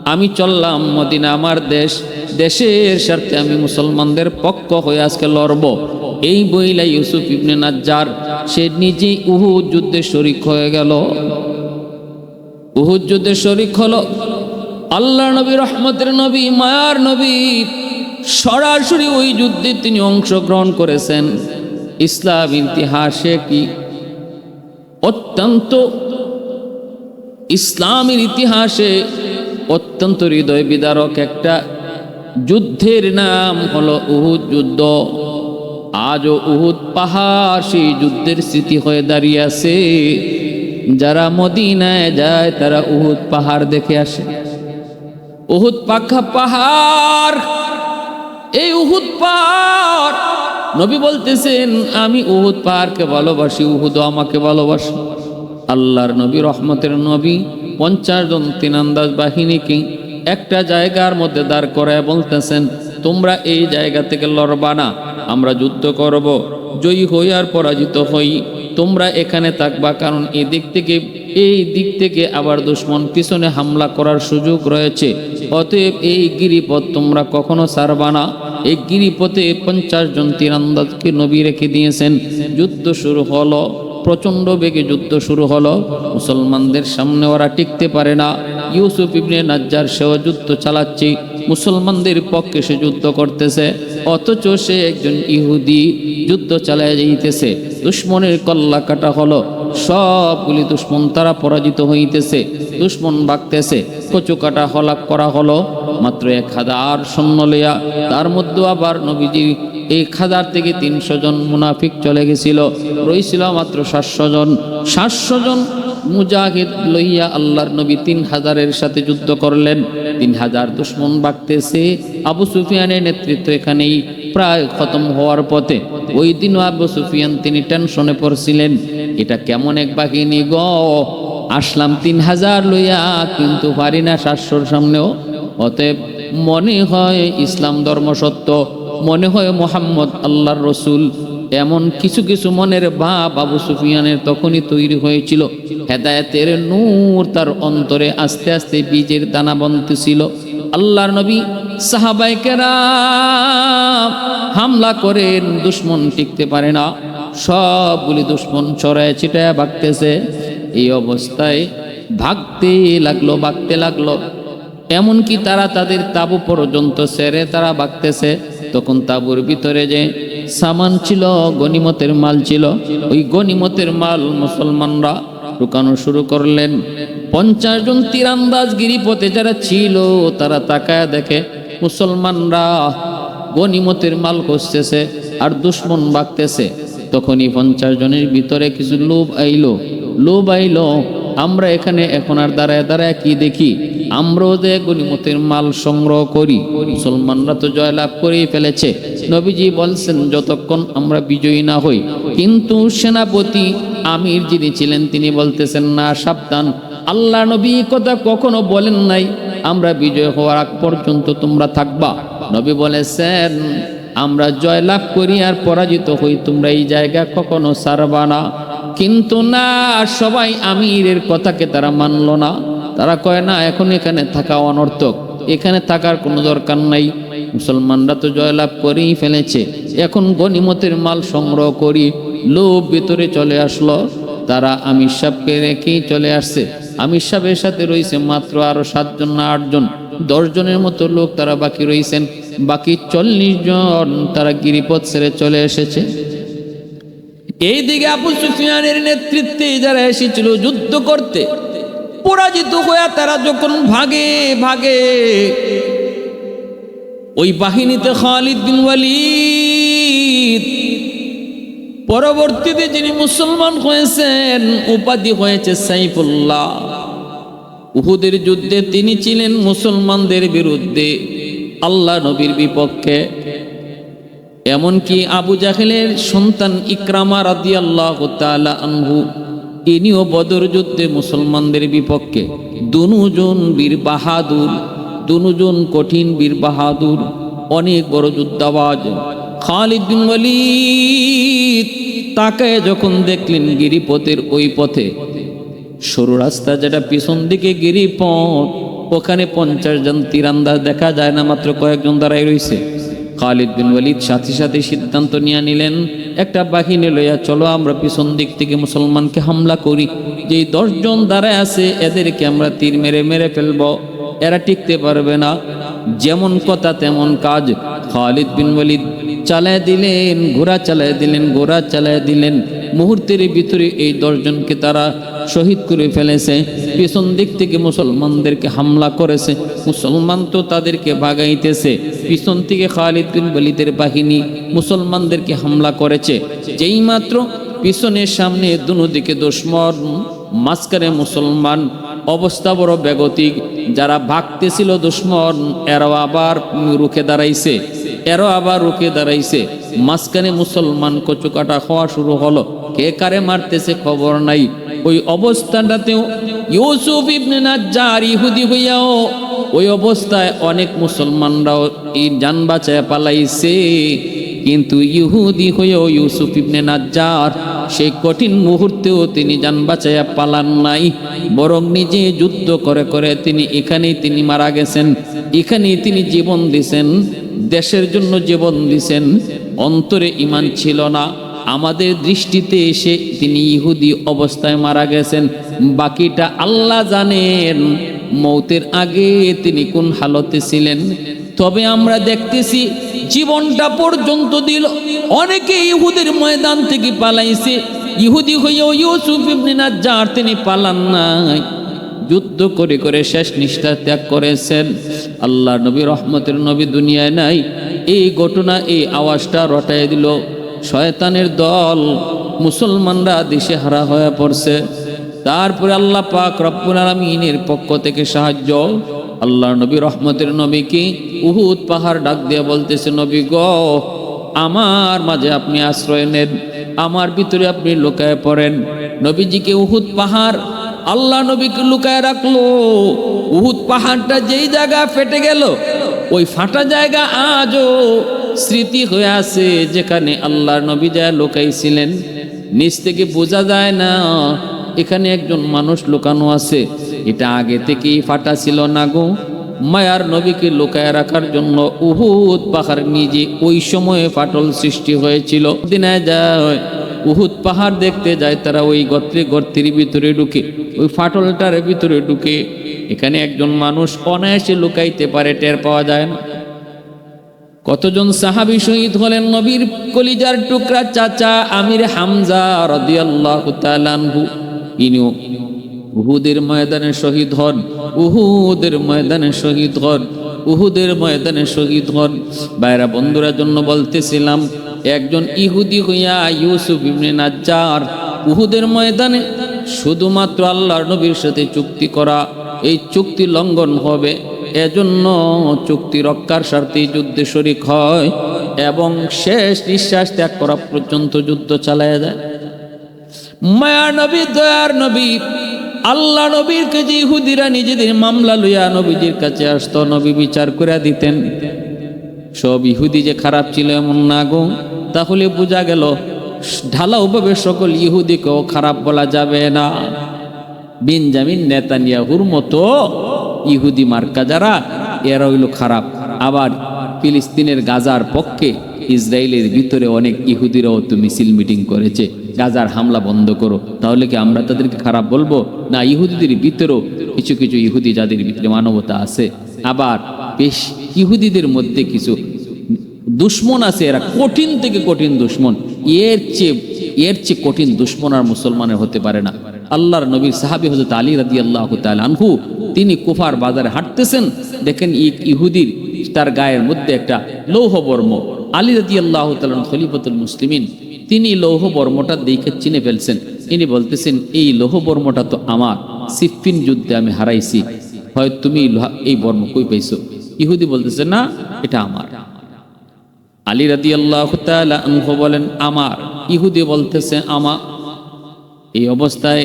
A: আমি চললাম মদিনা, আমার দেশ, দেশের স্বার্থে আমি মুসলমানদের পক্ষ হয়ে আজকে লড়ব। এই বইলা ইউসুফ ইবনে নাজ্জার সে নিজেই উহুদ যুদ্ধে শরীক হয়ে গেল। উহুদ যুদ্ধে শরীক হলো। আল্লাহ নবী, রহমতের নবী, মায়ার নবী সরাসরি ওই যুদ্ধে তিনি অংশগ্রহণ করেছেন। ইসলাম ইতিহাসে কি অত্যন্ত ইসলামের ইতিহাসে অত্যন্ত হৃদয় বিদারক একটা যুদ্ধের নাম হলো উহুদ যুদ্ধ। আজও উহুদ পাহাড় সেই যুদ্ধের স্মৃতি হয়ে দাঁড়িয়ে আছে। যারা মদিনায় যায় তারা উহুদ পাহাড় দেখে আসে। উহুদ পাহাড়, এই উহুদ পাহাড়, নবী বলতেছেন আমি উহুদ পাহাড়কে ভালোবাসি, উহুদও আমাকে ভালোবাসে। আল্লাহর নবী, রহমতের নবী 50 জন তীরন্দাজ বাহিনীকে একটা জায়গার মধ্যে দাঁড় করায় বলতেছেন, তোমরা এই জায়গা থেকে লড়বা না, আমরা যুদ্ধ করব, জয়ী হই আর পরাজিত হই, তোমরা এখানে থাকবা, কারণ এই দিক থেকে আবার দুশমন পিছনে হামলা করার সুযোগ রয়েছে। অতএব এই গিরিপথ তোমরা কখনো ছাড়বা না। এই গিরিপথে 50 জন তীরন্দাজকে নবী রেখে দিয়েছেন। যুদ্ধ শুরু হলো, প্রচণ্ড বেগে যুদ্ধ শুরু হলো। মুসলমানদের সামনে ওরা টিকতে পারে না। ইউসুফ ইবনে নাজ্জার সেও যুদ্ধ চালাচ্ছে, মুসলমানদের পক্ষে সে যুদ্ধ করতেছে, অথচ সে একজন ইহুদি, যুদ্ধ চালায় যাইতেছে। দুশ্মনের কল্লা কাটা হলো, সবগুলি দুশ্মন তারা পরাজিত হইতেছে। দুশ্মন বাগতেছে, কচু কাটা হলাক করা হলো। মাত্র 1000 সৈন্য লইয়া, তার মধ্যে আবার নবীজি 1000 থেকে 300 জন মুনাফিক চলে গেছিল, রইছিল মাত্র 700 জন। 700 জন মুজাহিদ লইয়া আল্লাহর নবী 3000-এর সাথে যুদ্ধ করলেন। 3000 দুশ্মন বাগতেছে। আবু সুফিয়ানের নেতৃত্ব এখানেই প্রায় খতম হওয়ার পথে। ওই দিনও আবু সুফিয়ান তিনি টেনশনে পড়ছিলেন, এটা কেমন এক বাহিনী গো, আসলাম 3000 লইয়া কিন্তু পারি না 700-র সামনেও। অতএব মনে হয় ইসলাম ধর্ম সত্য, মনে হয় মোহাম্মদ আল্লাহর রসুল, এমন কিছু কিছু মনের ভাব আবু সুফিয়ানের তখনই তৈরি হয়েছিল। হেদায়েতের নূর তার অন্তরে আস্তে আস্তে বীজের দানা বুনতেছিল। আল্লাহর নবী সাহাবায়ে কেরাম হামলা করেন, দুশ্মন টিকতে পারে না, সবগুলি দুশ্মন ছড়ায় ছিটায় ভাগতেছে। এই অবস্থায় ভাগতে লাগলো, এমনকি তারা তাদের তাঁবু পর্যন্ত ছেড়ে তারা ভাগতেছে। তখন তাঁবুর ভিতরে যে সামান ছিল, গনিমতের মাল ছিল, ওই গনিমতের মাল মুসলমানরা ঢুকানো শুরু করলেন। 50 জন তীরন্দাজ গিরিপথে যারা ছিল তারা তাকায় দেখে মুসলমানরা গনিমতের মাল খুঁজতেছে আর দুশ্মন ভাগতেছে। তখনই 50 জনের ভিতরে কিছু লোভ আইলো, আমরা এখানে এখন আর দাঁড়ায় কি দেখি, আমরাও যে গনিমতের মাল সংগ্রহ করি। মুসলমানরা তো জয়লাভ করেই ফেলেছে। নবীজি বলছেন যতক্ষণ আমরা বিজয়ী না হই। কিন্তু সেনাপতি আমির যিনি ছিলেন তিনি বলতেছেন না, সাবধান, আল্লাহ নবী কথা কখনো বলেন নাই আমরা বিজয় হওয়ার আগ পর্যন্ত তোমরা থাকবা। নবী বলেছেন আমরা জয়লাভ করি আর পরাজিত হই, তোমরা এই জায়গা কখনো ছাড়বা না। কিন্তু না, সবাই আমিরের কথাকে তারা মানল না। তারা কয় না, এখন এখানে থাকা অনর্থক, এখানে থাকার কোনো দরকার নাই, মুসলমানরা তো জয়লাভ করেই ফেলেছে, এখন গনিমতের মাল সংগ্রহ করি। লোভ ভিতরে চলে আসলো। তারা আমির সাহেবকে রেখেই চলে আসছে। আমির সাহেবের সাথে রয়েছে মাত্র আরো 7 জন না 8 জন, 10 জনের মতো লোক তারা বাকি রয়েছেন। বাকি 40 জন তারা গিরিপথ ছেড়ে চলে এসেছে। এইদিকে আবু সুফিয়ানের নেতৃত্বে যারা এসেছিল যুদ্ধ করতে, পরাজিত হয়ে তারা যখন ভাগে ওই বাহিনীতে খালিদ বিন ওয়ালিদ, পরবর্তীতে যিনি মুসলমান হয়েছেন, উপাধি হয়েছে সাইফুল্লাহ। উহুদের যুদ্ধে তিনি ছিলেন মুসলমানদের বিরুদ্ধে, আল্লাহ নবীর বিপক্ষে। এমনকি আবু জাহেলের সন্তান ইকরামা রাদিয়াল্লাহু তাআলা আনহু, ইনিও বদর যুদ্ধে মুসলমানদের বিপক্ষে। দুজন বীর বাহাদুর, দুজন কঠিন বীর বাহাদুর, অনেক বড় যুদ্ধাবাজ। খালিদ বিন ওয়ালিদ তাকায় যখন দেখলেন গিরিপথের ওই পথে, সরু রাস্তা যেটা পিছন দিকে গিরিপথ, ওখানে 50 জন তীরন্দাজ দেখা যায় না, মাত্র কয়েকজন দাঁড়ায় রয়েছে। খালিদ বিন ওয়ালিদ সাথে সাথে সিদ্ধান্ত নিয়ে নিলেন, একটা বাহিনী লইয়া চলো আমরা পিছন দিক থেকে মুসলমানকে হামলা করি। যেই 10 জন দাঁড়ায় আছে এদেরকে আমরা তীর মেরে ফেলবো, এরা টিকতে পারবে না। যেমন কথা তেমন কাজ। খালিদ বিন ওয়ালিদ চালায় দিলেন, ঘোড়া চালায় দিলেন। মুহূর্তের ভিতরে এই 10 জনকে তারা শহীদ করে ফেলেছে। পিছন দিক থেকে মুসলমানদেরকে হামলা করেছে, মুসলমান তো তাদেরকে ভাগাইতেছে। পিছন থেকে খালিদ বিন ওয়ালিদের বাহিনী মুসলমানদেরকে হামলা করেছে। যেই মাত্র পিছনের সামনে দুদিকে দুশমন, মাঝখানে মুসলমান, অবস্থা বড় বেগতিক। যারা ভাগতেছিল দুশমন এরাও আবার রুখে দাঁড়াইছে, মাঝখানে মুসলমান কচুকাটা হওয়া শুরু হলো। কে কারে মারতেছে খবর নাই। ওই অবস্থাটাতেও ইউসুফ ইবনে নাজ্জার ইহুদি হইয়াও ওই অবস্থায় অনেক মুসলমানরাও এই জান বাঁচায় পালাইছে। কিন্তু ইহুদি হয়েও ইউসুফ ইবনে নাজ্জার সেই কঠিন মুহূর্তেও তিনি জান বাঁচাইয়া পালান নাই, বরং নিজে যুদ্ধ করে করে তিনি মারা গেছেন। এখানেই তিনি জীবন দিছেন, দেশের জন্য জীবন দিছেন। অন্তরে ঈমান ছিল না, আমাদের দৃষ্টিতে এসে তিনি ইহুদি অবস্থায় মারা গেছেন। বাকিটা আল্লাহ জানেন মৌতের আগে তিনি কোন হালতে ছিলেন। তবে আমরা দেখতেছি জীবনটা পর্যন্ত দিল। অনেকে ইহুদের ময়দান থেকে পালাইছে, ইহুদি হয়েও ইউসুফ ইবনে নাজ্জার তিনি পালান নাই, যুদ্ধ করে করে শেষ নিষ্ঠা ত্যাগ করেছেন। আল্লাহ নবী, রহমতের নবী দুনিয়ায় নাই। এই ঘটনা, এই আওয়াজটা রটাই দিল শয়তানের দল, মুসলমানরা দিশে হারা হয়ে পড়ছে। তারপরে আল্লাহ পাক রব্বুল আলামিনের পক্ষ থেকে সাহায্য। আল্লাহ নবী, রহমতের নবীকে উহুদ পাহাড় ডাক দিয়ে বলতেছে, নবী গো, আমার মাঝে আপনি আশ্রয় নেন, আমার ভিতরে আপনি লুকায় পড়েন। নবীজিকে উহুদ পাহাড় আল্লাহ নবীকে লুকায় রাখলো। উহুদ পাহাড়টা যেই জায়গা ফেটে গেল, ওই ফাটা জায়গা আজও স্মৃতি হয়ে আছে, যেখানে আল্লাহ নবী যায় লুকাইছিলেন। নিচ থেকে বোঝা যায় না এখানে একজন মানুষ লুকানো আছে। এটা আগে থেকেই ফাটা ছিল না গো। মায়ার নবীকে লুকায় রাখার জন্য উহুদ পাহাড় নিজে ওই সময়ে ফাটল সৃষ্টি হয়েছিল। দিনে যায় উহুদ পাহাড় দেখতে যায় তারা, ওই গর্তের ভিতরে ঢুকে, ওই ফাটলটার ভিতরে ঢুকে। এখানে একজন মানুষ অনায়াসে লুকাইতে পারে, টের পাওয়া যায় না। কতজন সাহাবী শহীদ হলেন। নবীর কলিজার টুকরা চাচা আমির হামজা রাদিয়াল্লাহু তাআলা আনহু, ইনিও উহুদের ময়দানে শহীদ হন, উহুদের ময়দানে শহীদ হন। বাইরা বন্ধুরা জন্য বলতেছিলাম, একজন ইহুদি হইয়া ইউসুফ ইবনে নাজ্জার উহুদের ময়দানে শুধুমাত্র আল্লাহর নবীর সাথে চুক্তি করা, এই চুক্তি লঙ্ঘন হবে, এজন্য চুক্তি রক্ষার স্বার্থে যুদ্ধে শরীক হয় এবং শেষ নিঃশ্বাস ত্যাগ করা পর্যন্ত যুদ্ধ চালায়া যায়। মায়ার নবী, দয়ার নবী, আল্লাহ নবীর কাছে ইহুদিরা নিজেদের মামলা লইয়া নবীজির কাছে আসতো, নবী বিচার করে দিতেন। সব ইহুদি যে খারাপ ছিল এমন না গো। তাহলে বোঝা গেল ঢালাওভাবে সকল ইহুদিকেও খারাপ বলা যাবে না। বেঞ্জামিন নেতানিয়াহুর মতো ইহুদি মার্কা যারা, এরা হইল খারাপ। আবার ফিলিস্তিনের গাজার পক্ষে ইসরায়েলের ভিতরে অনেক ইহুদিরাও তো মিছিল মিটিং করেছে, গাজার হামলা বন্ধ করো। তাহলে কি আমরা তাদেরকে খারাপ বলবো? না, ইহুদিদের ভিতরেও কিছু কিছু ইহুদি যাদের ভিতরে মানবতা আছে, আবার বেশ ইহুদিদের মধ্যে কিছু দুশ্মন আছে, এরা কঠিন থেকে কঠিন দুশ্মন। এর চেয়ে কঠিন দুশ্মন আর মুসলমানের হতে পারে না। আল্লাহর নবীর সাহাবী হযরত আলী রাদিয়াল্লাহু তাআলা আনহু, তিনি কুফার বাজারে হাঁটতেছেন, দেখেন ইহুদির তার গায়ের মধ্যে একটা লৌহ বর্ম। আলী রাদিয়াল্লাহু তাআলা খলিফাতুল মুসলিমিন, তিনি লৌহ বর্মটা দেখে চিনে ফেলছেন। তিনি বলতেছেন, এই লৌহ বর্মটা তো আমার, সিফফিন যুদ্ধে আমি হারাইছি, হয় তুমি এই বর্ম কই পাইছো? ইহুদি বলতেছে, না, এটা আমার। আলী রাদিয়াল্লাহু তাআলা আনহু বলেন, আমার। ইহুদি বলতেছে, আমার। এই অবস্থায়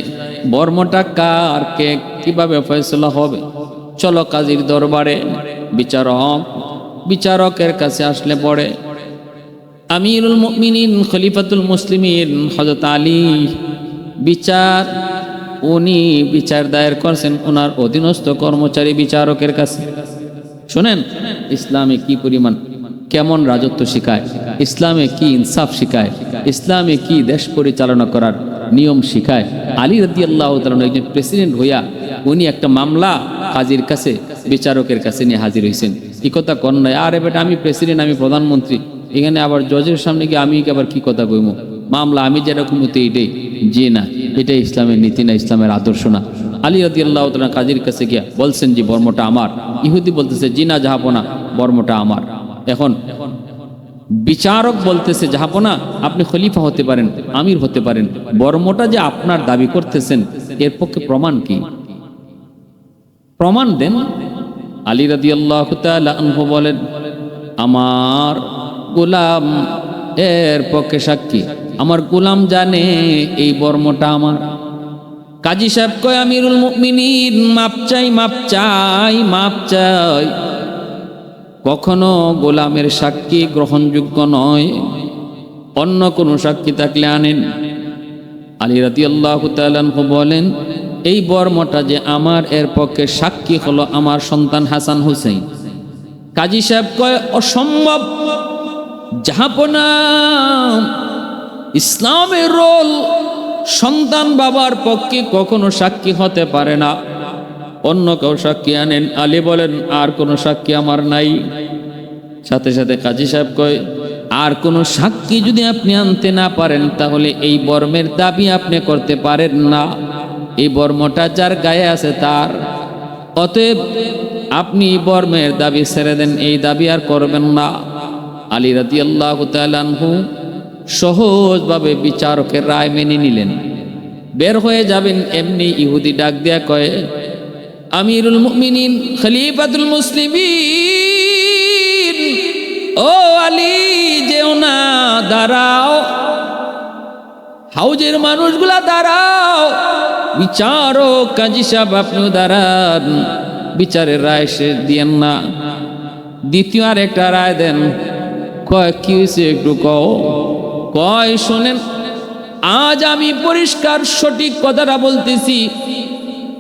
A: বর্মটা কার, কে কিভাবে ফয়সালা হবে? চলো কাজীর দরবারে। বিচারকের কাছে আসলে পড়ে আমিরুল মুমিনিন খলিফাতুল মুসলিমিন হযরত আলী উনি বিচার দায়ের করছেন ওনার অধীনস্থ কর্মচারী বিচারকের কাছে। শুনেন, ইসলামে কি পরিমাণ কেমন রাজত্ব শিখায়, ইসলামে কি ইনসাফ শিখায়, ইসলামে কি দেশ পরিচালনা করার নিয়ম শিখায়। আলী রাদিয়াল্লাহু তাআলা একজন প্রেসিডেন্ট হইয়া উনি একটা মামলা কাজীর কাছে, বিচারকের কাছে নিয়ে হাজির হয়েছেন। কি কথা কন নাই, আরে বেটা আমি প্রেসিডেন্ট, আমি প্রধানমন্ত্রী, এখানে আবার জজের সামনে গিয়ে আমি আবার কি কথা কইমু? মামলা আমি যেরকম হতে এটাই, জি না, এটা ইসলামের নীতি না, ইসলামের আদর্শ না। আলী রাদিয়াল্লাহু তাআলা কাজীর কাছে গিয়া বলছেন যে বর্মটা আমার। ইহুদি বলতেছে জি না জাহাপনা, বর্মটা আমার। এখন বিচারক বলতেছে জাহাপনা আপনি খলিফা হতে পারেন, আমির হতে পারেন, বর্মটা যে আপনার দাবি করতেছেন এর পক্ষে প্রমাণ কি? প্রমাণ দেন। আলী রাদিয়াল্লাহু তাআলা আনহু বলেন আমার গোলাম এর পক্ষে সাক্ষী, আমার গোলাম জানে এই বর্মটা আমার। কাজী সাহেব কয় আমিরুল মুমিনিন মাপ চাই, মাপ চাই, মাপ চাই। কখনো গোলামের সাক্ষী গ্রহণযোগ্য নয়, অন্য কোনো সাক্ষী থাকলে আনেন। আলী রাদিয়াল্লাহু তাআলা আনহু বলেন এই বর্মটা যে আমার এর পক্ষে সাক্ষী হলো আমার সন্তান হাসান হুসাইন। কাজী সাহেব কয় অসম্ভব জাহাপনা, ইসলামের রোল সন্তান বাবার পক্ষে কখনো সাক্ষী হতে পারে না, অন্য কেউ সাক্ষী আনেন। আলী বলেন আর কোনো সাক্ষী আমার নাই। সাথে সাথে কাজী সাহেব কয় আর কোনো সাক্ষী যদি আপনি আনতে না পারেন তাহলে এই বর্মের দাবি আপনি করতে পারেন না, এই বর্মটা যার গায়ে আছে তার। অতএব আপনি বর্মের দাবি ছেড়ে দেন, এই দাবি আর করবেন না। আলী রাদিয়াল্লাহু তাআলা আনহু সহজভাবে বিচারকের রায় মেনে নিলেন। বের হয়ে যাবেন এমনি ইহুদি ডাক দেয়া কয় আমিরুল মুমিনিন খলিফাতুল মুসলিমিন, ও আলী যেও না, দাঁড়াও, হাউজের মানুষগুলা দাঁড়াও, বিচারক কাজী সাহেব আপনিও দাঁড়ান, বিচারের রায় সে দিয়েন না, দ্বিতীয় আর একটা রায় দেন। কয় কি হয়েছে একটু কও। কয় শোনেন আজ আমি পরিষ্কার সঠিক কথাটা বলতেছি,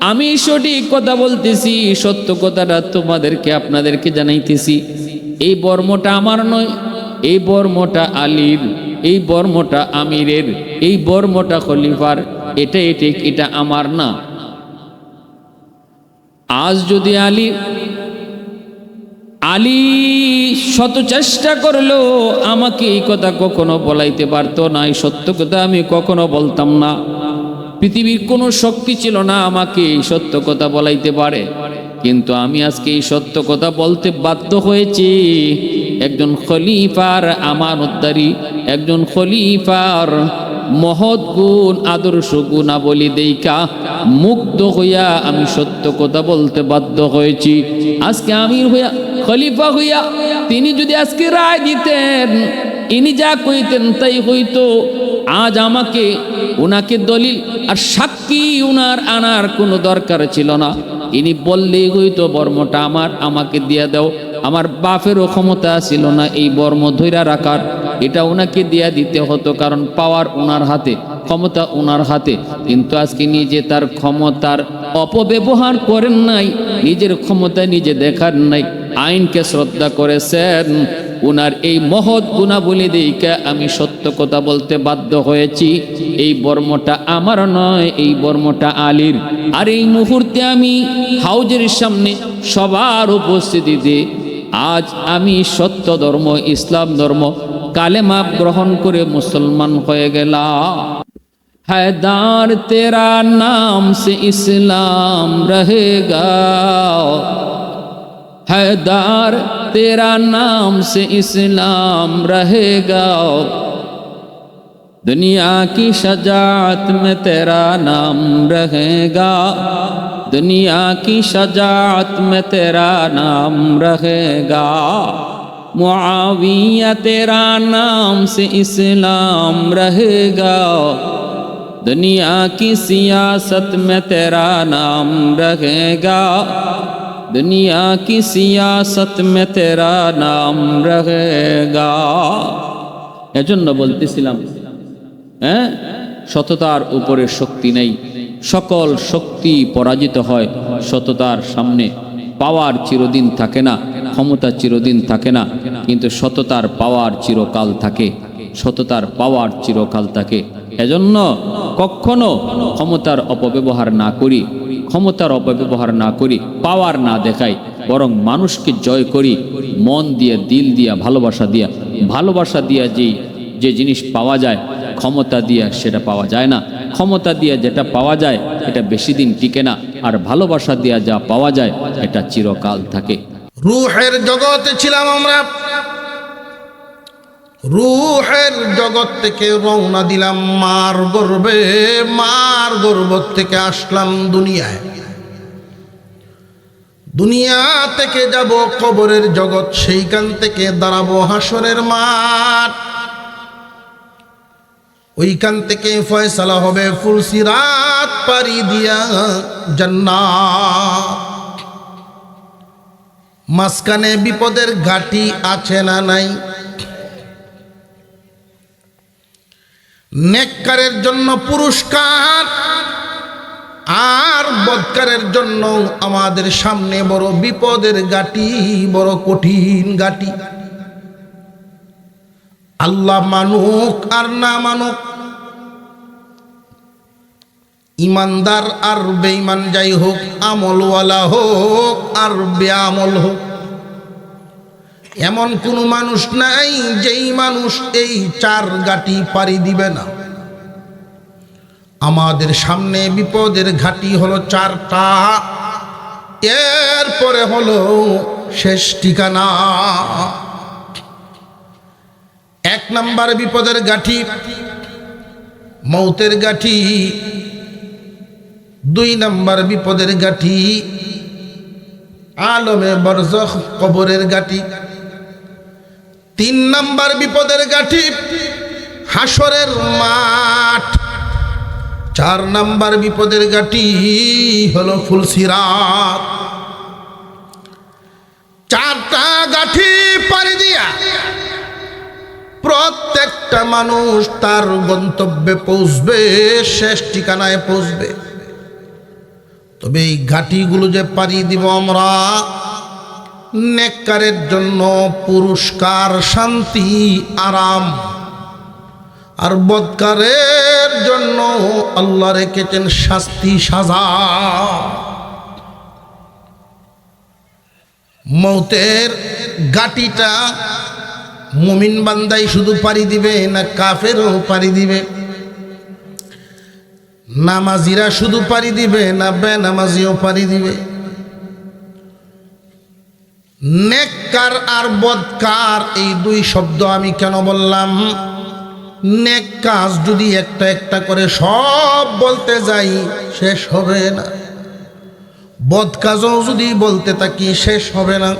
A: আমি সঠিক কথা বলতেছি, সত্য কথাটা তোমাদেরকে আপনাদেরকে জানাইতেছি। এই বর্মটা আমার নয়, এই বর্মটা আলীর, এই বর্মটা আমিরের, এই বর্মটা খলিফার, এটা ঠিক, এটা আমার না। আজ যদি আলী শত চেষ্টা করলো আমাকে এই কথা কখনো বলাইতে পারতো না, এই সত্য কথা আমি কখনো বলতাম না, পৃথিবীর কোনো শক্তি ছিল না আমাকে এই সত্য কথা বলাইতে পারে, কিন্তু আমি আজকে এই সত্য কথা বলতে বাধ্য হয়েছি। একজন খলিফার আমানতদারি, একজন খলিফার মহৎ গুণ আদর্শ গুণাবলী দেইখা মুগ্ধ হইয়া আমি সত্য কথা বলতে বাধ্য হয়েছি। আজকে আমির হইয়া, খলিফা হইয়া তিনি যদি আজকে রায় দিতেন, ইনি যা কইতেন তাই হইতো। আজ আমাকে উনাকে দলিল আর সাক্ষী উনার আনার কোনো দরকার ছিল না, ইনি বললেই হইতো বর্মটা আমার, আমাকে দিয়া দাও। আমার বাপেরও ক্ষমতা ছিল না এই বর্ম ধইরা রাখার, এটা ওনাকে দিয়া দিতে হতো, কারণ পাওয়ার ওনার হাতে, ক্ষমতা ওনার হাতে। কিন্তু আজকে নিজে তার ক্ষমতার অপব্যবহার করেন নাই, নিজের ক্ষমতা নিজে দেখার নাই, আইনকে শ্রদ্ধা করেছেন। উনার এই মহৎ গুণাবলী দিকে আমি সত্য কথা বলতে বাধ্য হয়েছি। এই বর্মটা আমার নয়, এই বর্মটা আলীর। আর এই মুহূর্তে আমি হাউজের সামনে সবার উপস্থিতিতে আজ আমি সত্য ধর্ম, ইসলাম ধর্ম কালেমা গ্রহণ করে মুসলমান হয়ে গেলাম। हैदार तेरा नाम से इस्लाम रहेगा, हैदार तेरा नाम से इस्लाम रहेगा, दुनिया की शजाअत में तेरा नाम रहेगा, दुनिया की शजाअत में तेरा नाम रहेगा, मुआविया तेरा नाम से इस्लाम रहेगा, दुनिया की सियासत में तेरा नाम रहेगा, दुनिया की सियासत में तेरा नाम रहेगा। এজন্য বলতেছিলাম সততার উপরে শক্তি নেই, সকল শক্তি পরাজিত হয় সততার সামনে। পাওয়ার চিরদিন থাকে না, ক্ষমতা চিরদিন থাকে না, কিন্তু সততার পাওয়ার চিরকাল থাকে, সততার পাওয়ার চিরকাল থাকে। এজন্য কখনো ক্ষমতার অপব্যবহার না করি, ক্ষমতার অপব্যবহার না করি, পাওয়ার না দেখাই, বরং মানুষকে জয় করি মন দিয়ে, দিল দিয়া, ভালোবাসা দিয়া। ভালোবাসা দিয়া যেই যে জিনিস পাওয়া যায় ক্ষমতা দিয়ে সেটা পাওয়া যায় না। ক্ষমতা দিয়ে যেটা পাওয়া যায় এটা বেশি দিন টিকে না, আর ভালোবাসা দিয়ে যা পাওয়া যায় এটা চিরকাল থাকে।
B: রূহের জগতে ছিলাম আমরা, রূহের জগৎ থেকে রওনা দিলাম মার গর্ভে, মার গর্ভ থেকে আসলাম দুনিয়ায়। দুনিয়া থেকে যাব কবরের জগৎ, সেইখান থেকে দাঁড়াবো হাসরের মাঠ। ওইখান থেকে ফয়সালা হবে ফুলসিরাত পাড়ি দিয়া জান্নাত। মাঝখানে বিপদের ঘাটি আছে না নাই? নেককারের জন্য পুরস্কার, আর বদকারের জন্য আমাদের সামনে বড় বিপদের ঘাটি, বড় কঠিন ঘাটি। আল্লাহ মানুক আর না মানুক, ইমানদার আর বেঈমান যাই হোক, আমলওয়ালা হোক আর বেআমল হোক, এমন কোনো মানুষ নাই যেই মানুষ এই চার ঘাটি পাড়ি দিবে না। আমাদের সামনে বিপদের ঘাটি হলো চারটা, এরপরে হলো শেষ ঠিকানা। এক নাম্বার বিপদের ঘাটি মৌতের ঘাটি, দুই নাম্বার বিপদের ঘাটি আলমে বরজখ কবরের ঘাটি, তিন নাম্বার বিপদের ঘাটি হাসরের মাঠ, চার নাম্বার বিপদের ঘাটি হলো ফুলসিরাত। চারটা ঘাটি পাড়ি দিয়া প্রত্যেকটা মানুষ তার গন্তব্যে পৌঁছবে, শেষ ঠিকানায় পৌঁছবে। তবে এই ঘাটিগুলো যে পাড়ি দিব আমরা, নেককারের জন্য পুরস্কার, শান্তি, আরাম, আর বদকারের জন্য আল্লাহ রেখেছেন শাস্তি, সাজা। মৌতের ঘাটিটা মুমিন বান্দাই শুধু পাড়ি দিবে না কাফেরও পাড়ি দিবে? নামাজিরা শুধু পাড়ি দিবে না বেনামাজিও পাড়ি দিবে? নেককার আর বদকার এই দুই শব্দ আমি কেন বললাম? নেক কাজ যদি একটা একটা করে সব বলতে যাই শেষ হবে না, বদ কাজও যদি বলতে থাকি শেষ হবে না।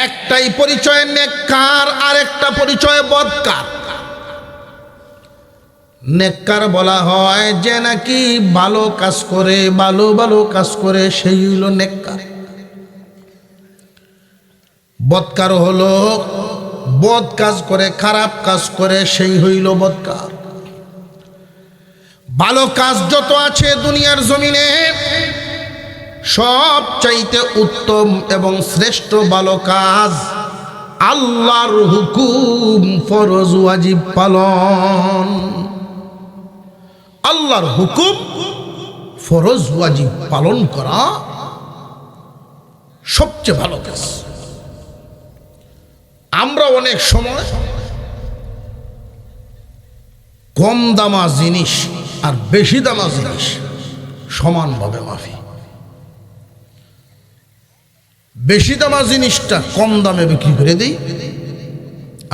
B: একটাই পরিচয় নেককার, আর একটা পরিচয় বদকার। নেককার বলা হয় যে নাকি ভালো কাজ করে, ভালো ভালো কাজ করে, সেই হইল নেককার। বদকার হলো বদ কাজ করে, খারাপ কাজ করে, সেই হইল বদকার। ভালো কাজ যত আছে দুনিয়ার জমিনে, সব চাইতে উত্তম এবং শ্রেষ্ঠ ভালো কাজ আল্লাহর হুকুম ফরজ ওয়াজিব পালন। আল্লাহর হুকুম ফরজ ওয়াজিব পালন করা সবচেয়ে ভালো কাজ। আমরা অনেক সময় কম দামা জিনিস আর বেশি দামা জিনিস সমানভাবে মাফি। বেশি দামা জিনিসটা কম দামে বিক্রি করে দিই,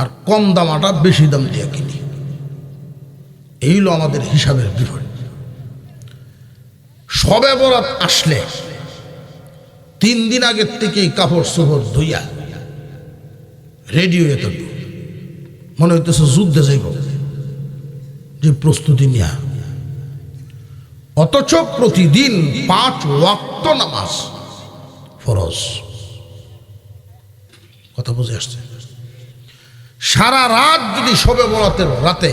B: আর কম দামাটা বেশি দাম দিয়ে কিনি। এই হলো আমাদের হিসাবের বিপরীত। শবে বরাত আসলে 3 দিন আগের থেকেই কাপড় চোপড় ধুইয়া রেডি হয়ে থাকবো, মনে হইতেছে যুদ্ধে যাইব, যে প্রস্তুতি নেয়া। অথচ প্রতিদিন 5 ওয়াক্ত নামাজ ফরজ। কথা বুঝে আসছে? সারা রাত যদি শবে বরাতের রাতে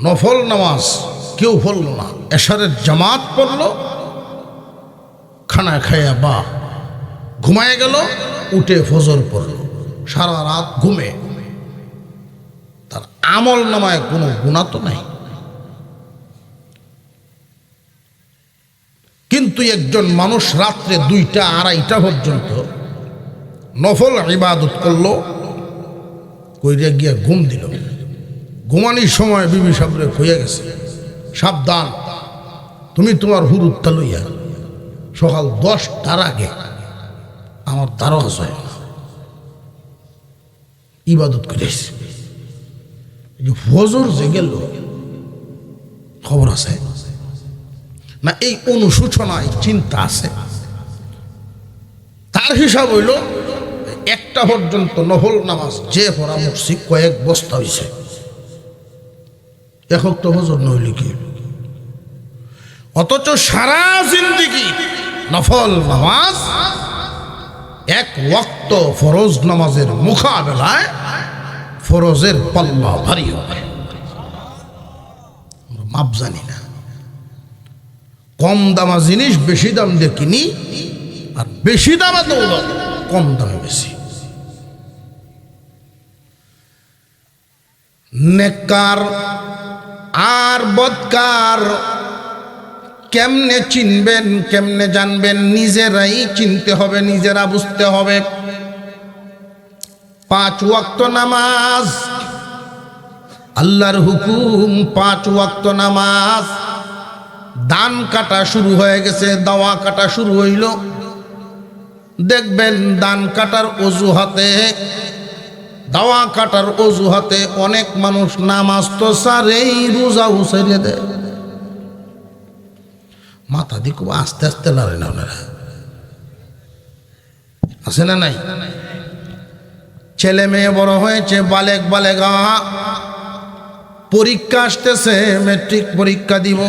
B: নফল নামাজ কেউ পড়ল না, এশারের জামাত পড়ল, খানা খাইয়া বা ঘুমায় গেল, উঠে ফজর পড়ল, সারা রাত ঘুমে, তার আমল নামায় কোনো গুনাহ তো নাই। কিন্তু একজন মানুষ রাত্রে 2টা 2:30 পর্যন্ত নফল ইবাদত করলো, কইরা গিয়া ঘুম দিল। ঘুমানির সময় বিবি সাবরে কইয়া গেছে, সাবধান, তুমি তোমার হুরুত্তা লইয়া সকাল 10টার আগে আমার দ্বারকা হয় ইবাদত করেছি। ফজর যে গেল খবর আছে না, এই অনুশোচনায় চিন্তা আছে। তার হিসাব হইল 1টা পর্যন্ত নফল নামাজ যে পড়া মুখছি কয়েক বস্তা হয়েছে। এখন তো ফজর নইলে কি, অথচ সারা জিন্দিগি নফল নামাজ, 1 ওয়াক্ত ফরজ নামাজের মোকাবেলায় ফরজের পাল্লা ভারী হবে। মাপ জানি না, কম দামা জিনিস বেশি দাম দিয়ে কিনি, আর বেশি দামে দৌলত কম দামে বেশি। নেককার আর বদকার কেমনে চিনবেন, কেমনে জানবেন? নিজেরাই চিনতে হবে, নিজেরা বুঝতে হবে। 5 ওয়াক্ত নামাজ আল্লাহর হুকুম, 5 ওয়াক্ত নামাজ। দান কাটা শুরু হয়ে গেছে, দাওয়া কাটা শুরু হইল। দেখবেন দান কাটার অজুহাতে, দাওয়া কাটার অজুহাতে অনেক মানুষ নামাজ তো সারেই রোজাও ছেড়ে দেয়। মাথা দিয়ে খুব আস্তে আস্তে লড়ে না, ওনারা আছে না নাই? ছেলে মেয়ে বড় হয়েছে, বালেক বালেগা, পরীক্ষা আসতেছে, মেট্রিক পরীক্ষা দিব,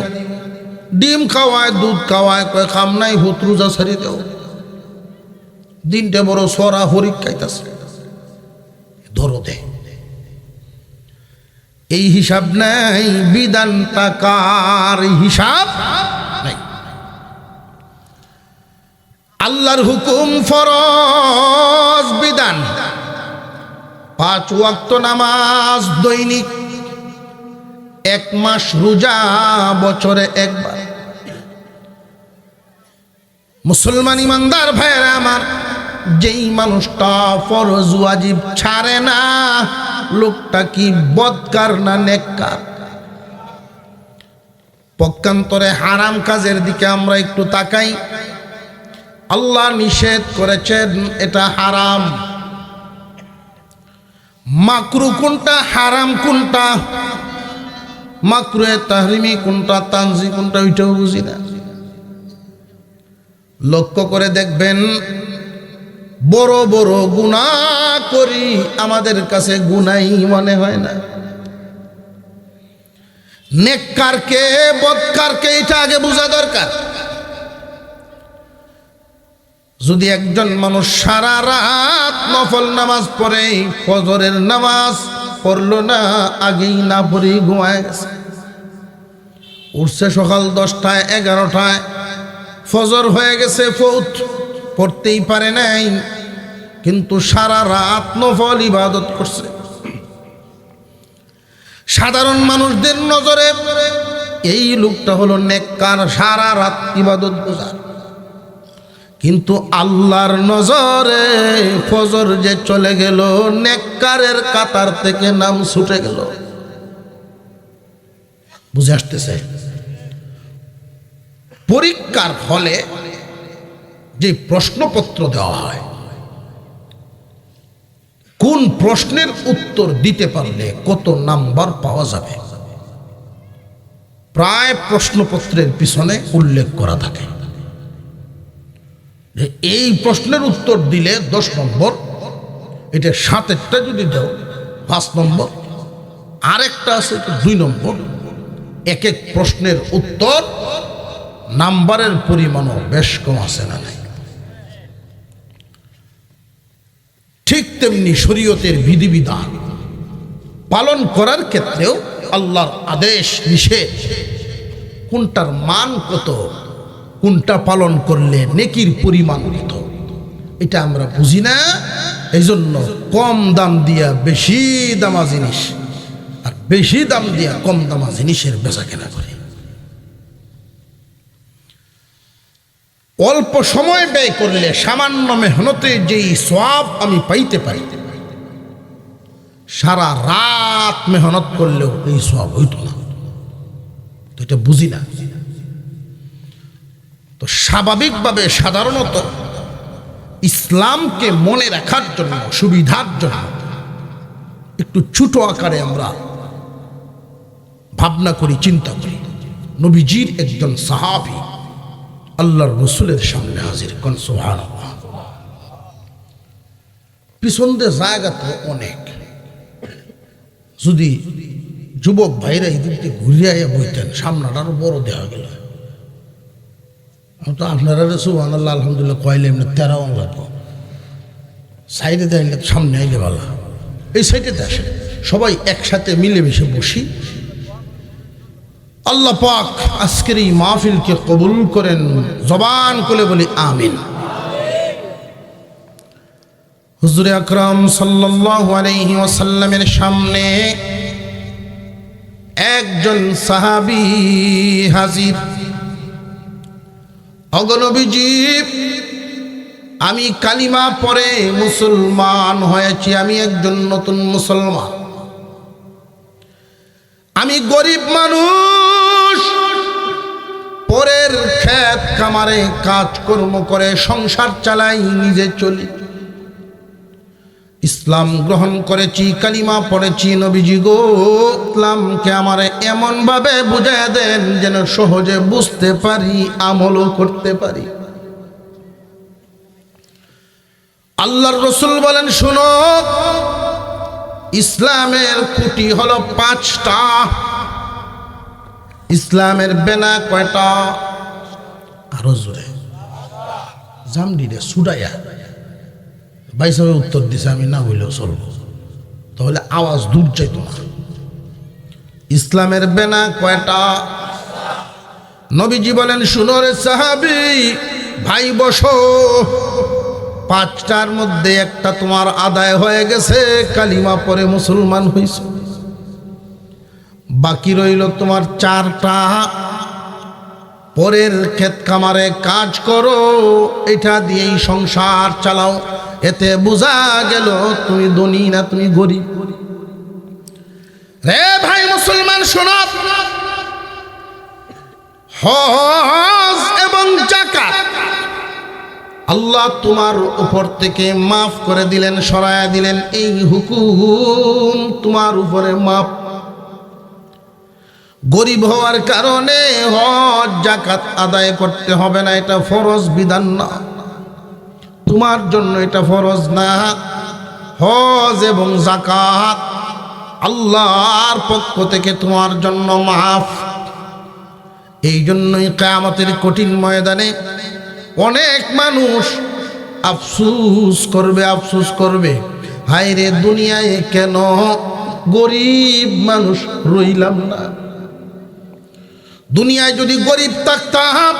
B: ডিম খাওয়ায়, দুধ খাওয়ায়, কয় খাম নাই, হুত রোজা ছেড়ে দেও। দিনটা বড় সরা পরীক্ষাইতেছে, ধরো দে। এই হিসাব নাই, বিধান টাকার হিসাব নাই। আল্লাহর হুকুম ফরজ বিধান, 5 ওয়াক্ত নামাজ দৈনিক, 1 মাস রোজা বছরে 1 বার। মুসলমান ইমানদার ভাইয়েরা আমার, যেই মানুষটা ফরজ ওয়াজিব ছাড়ে না, লোকটা কি বদকার না নেককার? পক্ষান্তরে হারাম কাজের দিকে আমরা একটু তাকাই। আল্লাহ নিষেধ করেছেন, এটা হারাম। মাকরু কোনটা, হারাম কোনটা, মাকরুয়ে তাহরিমি কোনটা, তানজি কোনটা, ওইটাও বুঝি না। লক্ষ্য করে দেখবেন, বড় বড় গুনাহ করি, আমাদের কাছে গুনাই মনে হয় না। নেককারকে বদকারকে এটা আগে বোঝা দরকার। যদি একজন মানুষ সারা রাত নফল নামাজ পড়ে, ফজরের নামাজ পড়লো না, আগেই না পড়ে ঘুমায় গেছে, উঠছে সকাল 10টায় 11টায়, ফজর হয়ে গেছে, ফৌত পড়তেই পারে নাই, কিন্তু সারা রাত নফল ইবাদত করছে। সাধারণ মানুষদের নজরে এই লোকটা হলো নেককার, সারা রাত ইবাদত গুজার। কিন্তু আল্লাহর নজরে ফজর যে চলে গেল, নেককারের কাতার থেকে নাম ছুটে গেল। বুঝে আসতেছে? পরীক্ষার হলে যে প্রশ্নপত্র দেওয়া হয়, কোন প্রশ্নের উত্তর দিতে পারলে কত নাম্বার পাওয়া যাবে, প্রায় প্রশ্নপত্রের পিছনে উল্লেখ করা থাকে। এই প্রশ্নের উত্তর দিলে 10 নম্বর, এটা 7টা যদি দাও 5 নম্বর, আরেকটা আছে 2 নম্বর। এক এক প্রশ্নের উত্তর নাম্বারের পরিমাণও বেশ কম আছে না নাই? ঠিক তেমনি শরীয়তের বিধিবিধান পালন করার ক্ষেত্রেও আল্লাহর আদেশ নিষেধ, কোনটার মান কত, কোনটা পালন করলে নেকির পরিমাণ কত, এটা আমরা বুঝি না। এই জন্য কম দাম দিয়া বেশি দামা জিনিস, আর বেশি দাম দিয়া কম দামা জিনিসের বেচা কেনা করি। অল্প সময় ব্যয় করলে সামান্য মেহনতে যেই সওয়াব আমি পাইতে পারি, সারা রাত মেহনত করলেও এই সব হইত না, তো এটা বুঝি না। তো স্বাভাবিকভাবে সাধারণত ইসলামকে মনে রাখার জন্য, সুবিধার জন্য একটু ছোট আকারে আমরা ভাবনা করি, চিন্তা করি। নবীজির একজন সাহাবী আল্লাহর রসুলের সামনে হাজির, কোন সুবহানাল্লাহ। পিছন দিয়ে জায়গা তো অনেক, যদি যুবক ভাইরা এদিকে ঘুরিয়ে বইতেন সামনাটা আরো বড় দেওয়া গেল। তো আপনারা সুবহানাল্লাহ আলহামদুলিল্লাহ কয়লে এমনি তেরাও লাগবো, সাইডে দেখলে সামনে আইলে ভালো। এই সাইডে আসে সবাই একসাথে মিলেমিশে বসি। আল্লাহ পাক আজকের এই মাহফিলকে কবুল করেন, জবান খুলে বলি আমিন। হুজুর আকরাম সাল্লাল্লাহু আলাইহি ওয়াসাল্লামের সামনে একজন সাহাবী হাজির। ওগো নবীজি, আমি কালিমা পড়ে মুসলমান হয়েছি, আমি একজন নতুন মুসলমান। আমি গরিব মানুষ, পরের ক্ষেত খামারে কাজকর্ম করে সংসার চালাই, নিজে চলি। ইসলাম গ্রহণ করেছি, কালিমা পড়েছি। নবীজি গো, ইসলামকে আমারে এমন ভাবে বুঝাইয়া দেন যেন সহজে বুঝতে পারি, আমলও করতে পারি। আল্লাহর রসুল বলেন, শুনো, ইসলামের খুঁটি হলো 5টা। ইসলামের বেনা কয়টা? আরো জোরে জামডিরে সুডাইয়া ভাই সাহেব উত্তর দিছে, আমি না হইলেও চলবো, তাহলে আওয়াজ দূর যাইত না। ইসলামের বেনা কয়টা? নবীজি বলেন, শুনো রে সাহাবী ভাই, বসো। 5টার মধ্যে একটা তোমার আদায় হয়ে গেছে, কালিমা পরে মুসলমান হইছে। বাকি রইল তোমার 4টা। পরের ক্ষেত খামারে কাজ করো, এটা দিয়েই সংসার চালাও। এতে বোঝা গেল তুমি ধনী না তুমি গরিব। রে ভাই মুসলমান, শোনো, হজ এবং যাকাত আল্লাহ তোমার উপর থেকে মাফ করে দিলেন, সরায়া দিলেন। এই হুকুম তোমার উপরে মাফ। গরিব হওয়ার কারণে হজ যাকাত আদায় করতে হবে না, এটা ফরজ বিধান না, তোমার জন্য এটা ফরজ না। হজ এবং যাকাত আল্লাহর পক্ষ থেকে তোমার জন্য মাফ। এই জন্যই কিয়ামতের কঠিন ময়দানে অনেক মানুষ আফসোস করবে, হায় রে দুনিয়ায় কেন গরিব মানুষ রইলাম না। দুনিয়ায় যদি গরিব থাকতাম,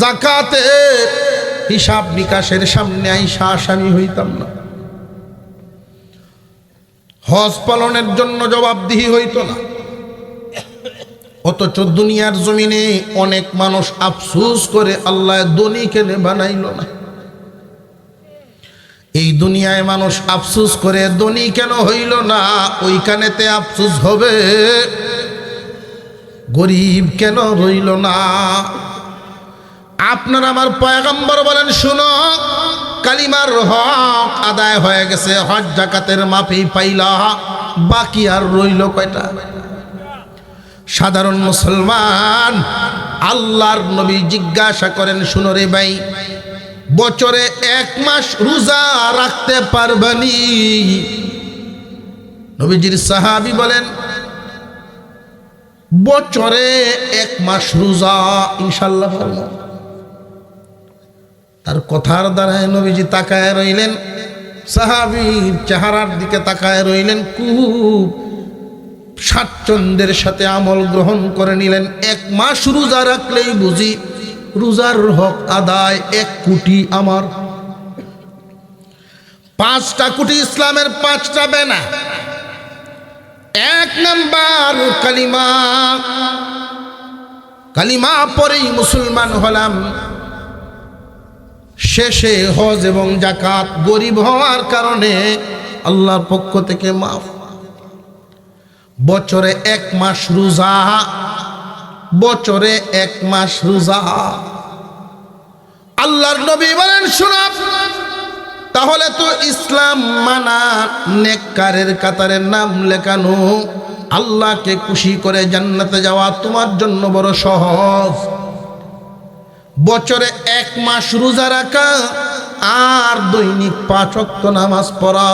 B: যাকাতে হিসাব নিকাশের সামনে আইসা আসামি হইতাম না, হজ পালনের জন্য জবাবদিহি হইতো না। অথচ দুনিয়ার জমিনে অনেক মানুষ আফসোস করে, আল্লাহ ধনী কেন বানাইল না। এই দুনিয়ায় মানুষ আফসোস করে ধনী কেন হইল না, ওইখানেতে আফসোস হবে গরিব কেন রইল না। আপনার আমার পয়গম্বর বলেন, শুনো, কালিমার হক আদায় হয়ে গেছে, হজ যাকাতের মাফি পাইলা, বাকি আর রইল কয়টা? সাধারণ মুসলমান আল্লাহর নবী জিজ্ঞাসা করেন, শুনো রে ভাই, বছরে 1 মাস রোজা রাখতে পারবানি? নবীজির সাহাবী বলেন, বছরে 1 মাস রোজা ইনশাআল্লাহ পারব। তার কথার দ্বারায় নবীজি তাকায় রইলেন, সাহাবীর চেহারার দিকে তাকায় রইলেন, খুব স্বাচ্ছন্দ্যের সাথে আমল গ্রহণ করে নিলেন। 1 মাস রোজা রাখলেই বুঝি রোজার হক আদায়। 1 কোটি আমার 5টা কোটি ইসলামের 5টা বেনা। 1 নাম্বার কালিমা, কালিমা পরেই মুসলমান হলাম। শেষে হজ এবং যাকাত। গরিব হওয়ার কারণে আল্লাহর পক্ষ থেকে মাফ। বছরে 1 মাস রোজা, বছরে 1 মাস রোজা। আল্লাহর নবী বলেন শোনো, তাহলে তো ইসলাম মানা, নেককারের কাতারে নাম লেখানো, আল্লাহকে খুশি করে জান্নাতে যাওয়া তোমার জন্য বড় সহজ। বছরে 1 মাস রোজা রাখা আর দৈনিক 5 ওয়াক্ত নামাজ পড়া,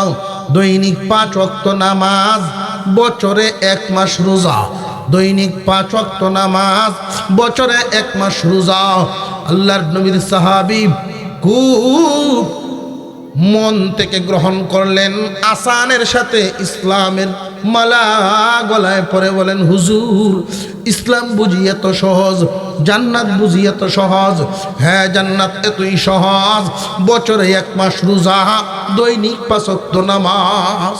B: দৈনিক 5 ওয়াক্ত নামাজ, বছরে 1 মাস রোজা, দৈনিক 5 ওয়াক্ত নামাজ, বছরে 1 মাস রোজা। আল্লাহর নবীর সাহাবী খুব মন থেকে গ্রহণ করলেন, আসানের সাথে ইসলামের মালা গলায় পরে বলেন, হুজুর ইসলাম বুঝি এত সহজ, জান্নাত বুঝি এত সহজ? হ্যাঁ, জান্নাত এতই সহজ। বছরে 1 মাস রোজা, দৈনিক 5 ওয়াক্ত নামাজ,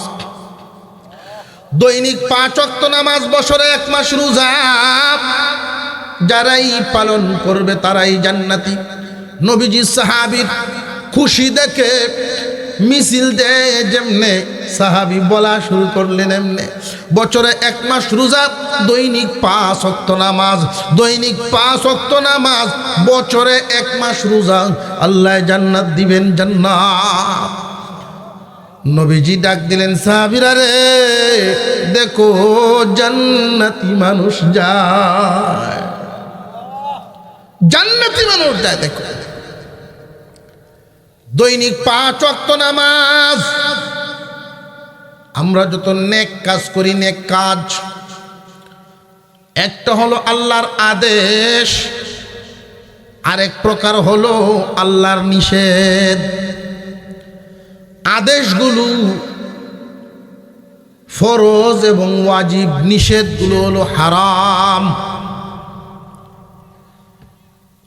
B: দৈনিক 5 ওয়াক্ত নামাজ, বছরে 1 মাস রোজা। যারাই পালন করবে তারাই জান্নাতি। নবীজি সাহাবীর খুশি দেখে মিছিল দেয় যেমনে, সাহাবী বলা শুরু করলেন এমনে। বছরে 1 মাস রোজা, দৈনিক 5 ওয়াক্ত নামাজ, দৈনিক 5 ওয়াক্ত নামাজ, বছরে 1 মাস রোজা, আল্লাহ জান্নাত দিবেন, জান্নাত। নবীজি ডাক দিলেন, সাহাবীরা রে দেখো জান্নাতি মানুষ যায়, জান্নাতি মানুষ যায়। দেখো দৈনিক 5 ওয়াক্ত নামাজ। আমরা যত নেক কাজ করি, নেক কাজ, একটা হলো আল্লাহর আদেশ, আরেক প্রকার হলো আল্লাহর নিষেধ। আদেশগুলো ফরজ এবং ওয়াজিব, নিষেধগুলো হলো হারাম।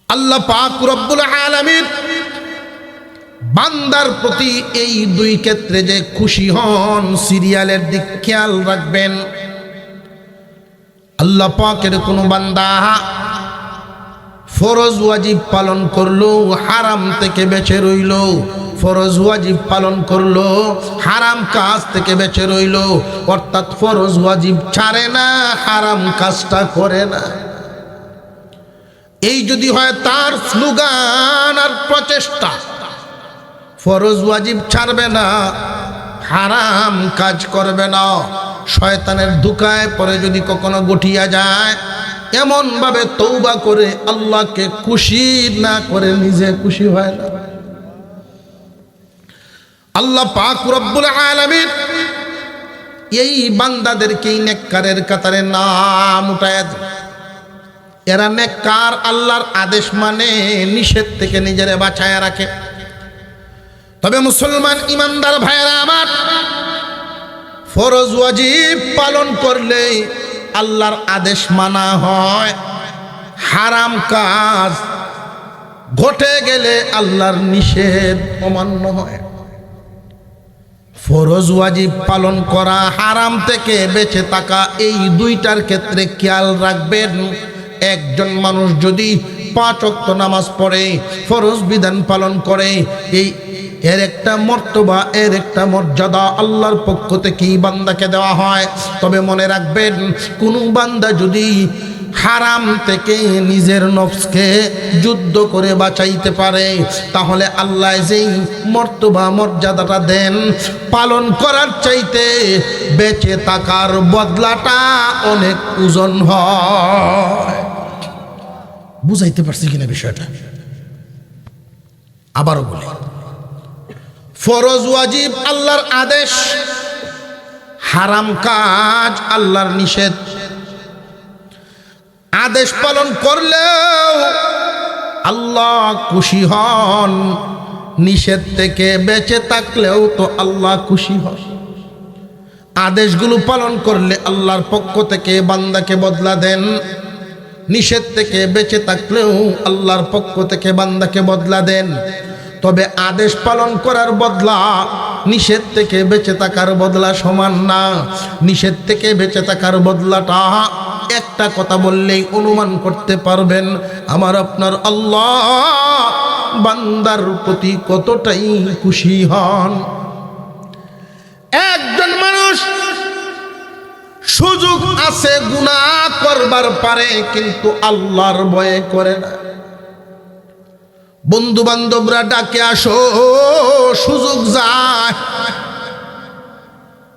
B: আল্লাহ পাক রব্বুল আলামিন বান্দার প্রতি এই 2 ক্ষেত্রে যে খুশি হন, সিরিয়ালের দিক খেয়াল রাখবেন। আল্লাহ পাকের কোনো বান্দা ফরজ ওয়াজিব পালন করলো, হারাম থেকে বেঁচে রইল, ফরজ ওয়াজিব পালন করলো, হারাম কাজ থেকে বেঁচে রইল, অর্থাৎ ফরজ ওয়াজিব ছাড়ে না, হারাম কাজটা করে না। এই যদি হয় তার স্লোগান আর প্রচেষ্টা, ফরজ ওয়াজিব ছাড়বে না, হারাম কাজ করবে না, শয়তানের ধোঁকায় পরে যদি কখনো গঠিয়া যায়, এমন ভাবে তওবা করে আল্লাহকে খুশি না করে নিজে খুশি হয় না। আল্লাহ পাক রব্বুল আলামিন এই বান্দাদেরকে নেককারের কাতারে নাম উঠায়। এরা নেককার, আল্লাহর আদেশ মানে, নিষেধ থেকে নিজেরে বাঁচায় রাখে। তবে মুসলমান ইমানদার ভাইয়েরা আমার, ফরজ ওয়াজিব পালন করলে আল্লাহর আদেশ মানা হয়, হারাম কাজ ঘটে গেলে আল্লাহর নিষেধ অমান্য হয়। ফরজ ওয়াজিব পালন করা, হারাম থেকে বেঁচে থাকা, এই 2টার ক্ষেত্রে খেয়াল রাখবেন। একজন মানুষ যদি 5 ওয়াক্ত নামাজ পড়ে, ফরজ বিধান পালন করে, এর একটা মর্তবা, এর একটা মর্যাদা আল্লাহর পক্ষ থেকেই বান্দাকে দেওয়া হয়। তবে মনে রাখবেন, কোন বান্দা যদি হারাম থেকে নিজের নফসকে যুদ্ধ করে বাঁচাইতে পারে, তাহলে আল্লাহ যেই মর্তবা মর্যাদাটা দেন, পালন করার চাইতে বেঁচে থাকার বদলাটা অনেক ওজন হয়। বুঝাইতে পারছি কিনা বিষয়টা? আবারও বলি, ফরজ ওয়াজিব আল্লাহর আদেশ, হারাম কাজ আল্লাহর নিষেধ। আদেশ পালন করলেও আল্লাহ খুশি হন, নিষেধ থেকে বেঁচে থাকলেও তো আল্লাহ খুশি হন। আদেশগুলো পালন করলে আল্লাহর পক্ষ থেকে বান্দাকে বদলা দেন, নিষেধ থেকে বেঁচে থাকলেও আল্লাহর পক্ষ থেকে বান্দাকে বদলা দেন। তবে আদেশ পালন করার বদলা নিষেধ থেকে বেঁচে থাকার বদলা সমান না। নিষেধ থেকে বেঁচে থাকার বদলাটা একটা কথা বললেই অনুমান করতে পারবেন, আমার আপনার আল্লাহ বান্দার প্রতি কতটাই খুশি হন। সুযোগ আছে গুনাহ করবার পারে, কিন্তু আল্লাহর ভয়ে করে না। বন্ধু বান্ধবরা ডাকে আসো, সুযোগ যায়,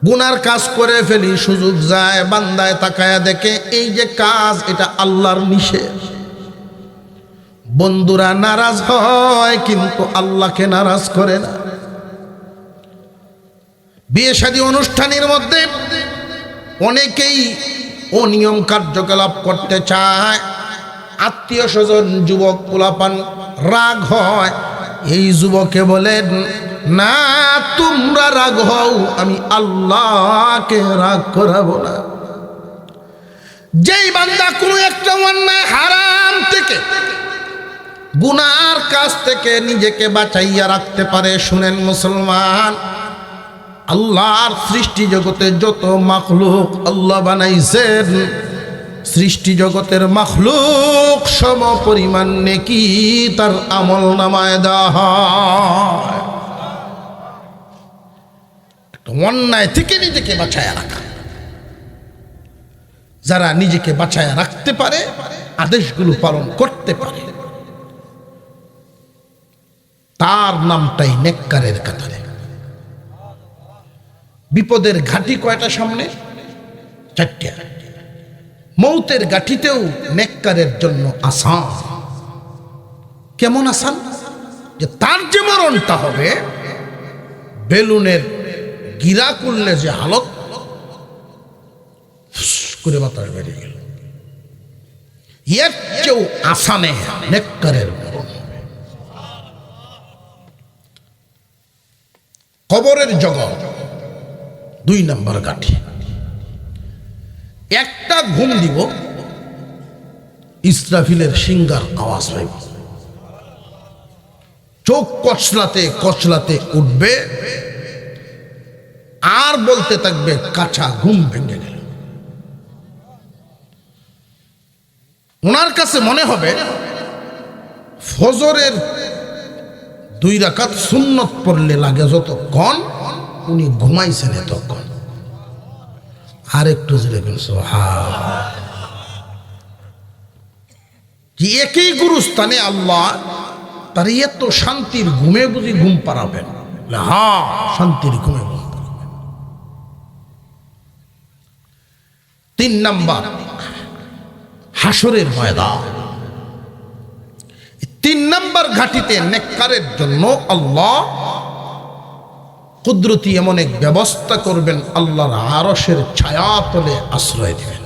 B: গুনার কাজ করে ফেলি, সুযোগ যায়, বান্দায় তাকায়া দেখে এই যে কাজ, এটা আল্লাহর নিষেধ। বন্ধুরা নারাজ হয় কিন্তু আল্লাহকে নারাজ করে না। বিয়ে শাদী অনুষ্ঠানের মধ্যে অনেকেই অনিয়ম কার্যকলাপ করতে চায়, আত্মীয় স্বজন যুবক পোলাপান রাগ হয়। এই যুবকে বলেন, না তোমরা রাগ হও, আমি আল্লাহকে রাগ করাবো না। যেই বান্দা কোনো একটা অন্যায় হারাম থেকে, গুনার কাজ থেকে নিজেকে বাঁচাইয়া রাখতে পারে, শুনেন মুসলমান, আল্লাহর সৃষ্টি জগতে যত মাখলুক আল্লাহ বানাইছেন, সৃষ্টি জগতের মাখলুক সম পরিমাণ নেকি তার আমল নামায় দেওয়া হয়। অন্যায় থেকে নিজেকে বাঁচায়া রাখা, যারা নিজেকে বাঁচায়া রাখতে পারে, আদেশগুলো পালন করতে পারে, তার নামটাই নেককারের কাতারে। বিপদের ঘাটি কয়টা সামনে? চারটা। মৌতের গাঠিতেও নেককারের জন্য আসান। কেমন আসান? যে তার যে মরণটা হবে, বেলুনের গিরা করলে যে হালত করে বাতাস বেরিয়ে গেল, এর চেয়েও আসানে নেককারের মরণ হবে। কবরের জগৎ 2 নম্বর গাঠি। একটা ঘুম দিব, ইসরাফিলের সিঙ্গার আওয়াজ পাইব, চোখ কচলাতে কচলাতে উঠবে, আর বলতে থাকবে কাঁচা ঘুম ভেঙে গেল। ওনার কাছে মনে হবে ফজরের 2 রাকাত সুন্নত পড়লে লাগে যতক্ষণ, উনি ঘুমাইছেন এতক্ষণ। আর একটু জোরে যে একই গুরুস্থানে আল্লাহ তার এত শান্তির ঘুমে বুঝি ঘুম পাড়াবেন? হ্যাঁ, শান্তির ঘুমে ঘুম পাড়াবেন। 3 নাম্বার হাসরের ময়দান। 3 নাম্বার ঘাটিতে নেককারের জন্য আল্লাহ কুদরতি এমন এক ব্যবস্থা করবেন, আল্লাহর আরশের ছায়া তলে আশ্রয় দিবেন।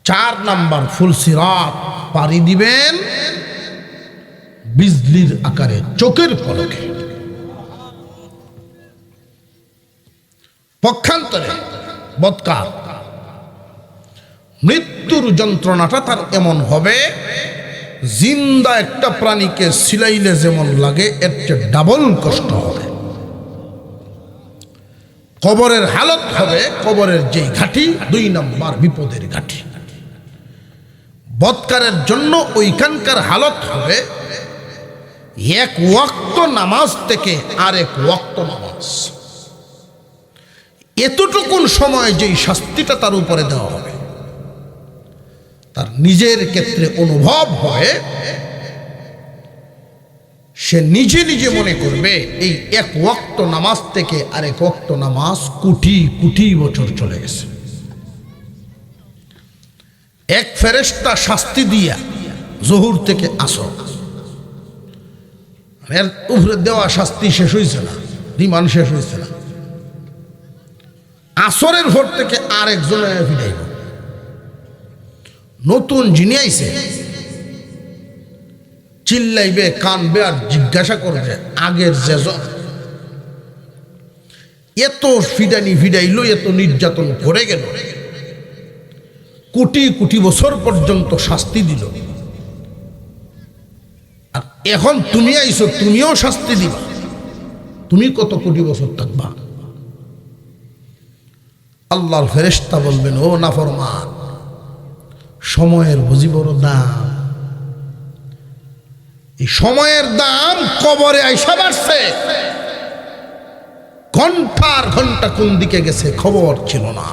B: 4 নাম্বার ফুলসিরাত পাড়ি দিবেন বিজলির আকারে, চোখের পলকে। পক্ষান্তরে বৎকার, মৃত্যুর যন্ত্রণাটা তার এমন হবে, জিন্দা একটা প্রাণীকে সিলাইলে যেমন লাগে এর চেয়ে ডাবল কষ্ট হবে। কবরের হালত হবে, কবরের যেই ঘাটি 2 নম্বর বিপদের ঘাটি। বৎকারের জন্য ওইখানকার হালত হবে, 1 ওয়াক্ত নামাজ থেকে আরেক ওয়াক্ত নামাজ। এতটুকুন সময় যেই শাস্তিটা তার উপরে দেওয়া হবে, তার নিজের ক্ষেত্রে অনুভব হয়, সে নিজে নিজে মনে করবে এই 1 ওয়াক্ত নামাজ থেকে আরেক ওয়াক্ত নামাজ কোটি কোটি বছর চলে গেছে। এক ফেরেশতা শাস্তি দিয়া জোহর থেকে আসর, এর উপরে দেওয়া শাস্তি শেষ হয়েছে না, রিমান্ড শেষ হয়েছে না। আসরের ভোর থেকে আরেকজনের ফিরাইব, নতুন যিনি আইছে চিল্লাইবে, কানবে, আর জিজ্ঞাসা করবে আগের যেজন এত ফিডানি ফিডাইলো, এত নির্যাতন করে গেল, কোটি কোটি বছর পর্যন্ত শাস্তি দিল, আর এখন তুমি আইছো, তুমিও শাস্তি দিবা, তুমি কত কোটি বছর থাকবা? আল্লাহর ফেরেশতা বলবেন, ও নাফরমান, সময়ের বুঝি বড় দাম। এই সময়ের দাম কবরে আইসা বাড়ছে। ঘন্টার ঘন্টা কোন দিকে গেছে খবর ছিল না।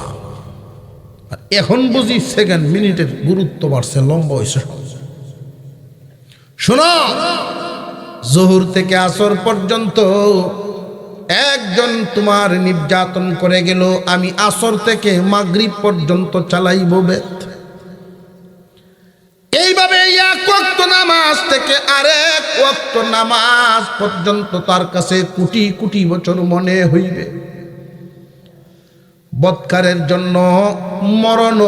B: আর এখন বুঝি সেকেন্ড মিনিটের গুরুত্ব বাড়ছে, লম্বা হয়েছে। শোনো, জোহর থেকে আসর পর্যন্ত একজন তোমার নির্যাতন করে গেল, আমি আসর থেকে মাগরিব পর্যন্ত চালাইব বেত। এইভাবে এক ওয়াক্ত নামাজ থেকে আরেক ওয়াক্ত নামাজ পর্যন্ত তার কাছে কোটি কোটি বছর মনে হইবে। বদকারের জন্য মরণ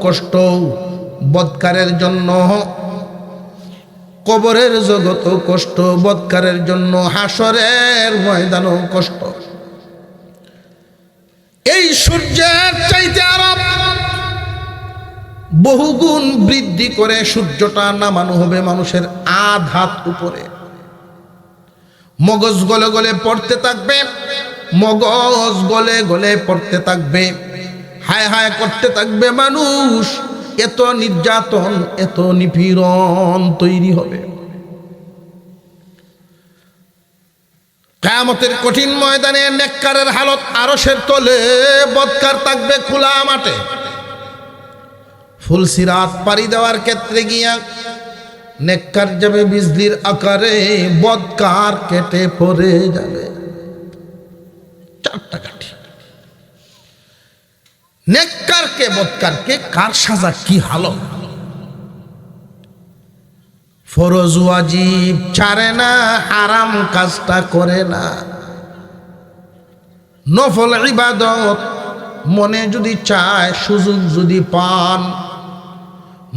B: কষ্ট, বদকারের জন্য কবরের জগত কষ্ট, বদকারের জন্য হাসরের ময়দানও কষ্ট। এই সূর্যের চাইতে আরো বহুগুণ বৃদ্ধি করে সূর্যটা নামানো হবে মানুষের আধাত উপরে। মগজ গলে গলে পড়তে থাকবে, মগজ গলে গলে পড়তে থাকবে, হায় হায় করতে থাকবে মানুষ। এত নির্যাতন, এত নিপীড়ন তৈরি হবে। কিয়ামতের কঠিন ময়দানে নেককারের হালত আরশের তলে, বদকার থাকবে খোলা মাঠে। ফুলসিরাত পাড়ি দেওয়ার ক্ষেত্রে গিয়া নেককার যাবে বিজলির আকারে, বদকার কেটে পড়ে যাবে। চারটা কাঠি। নেককারকে বদকারকে কার সাজা কি হালত। ফরজ ওয়াজিব ছাড়ে না, হারাম কাজটা করে না। নফল ইবাদত মনে যদি চায়, সুযোগ যদি পান,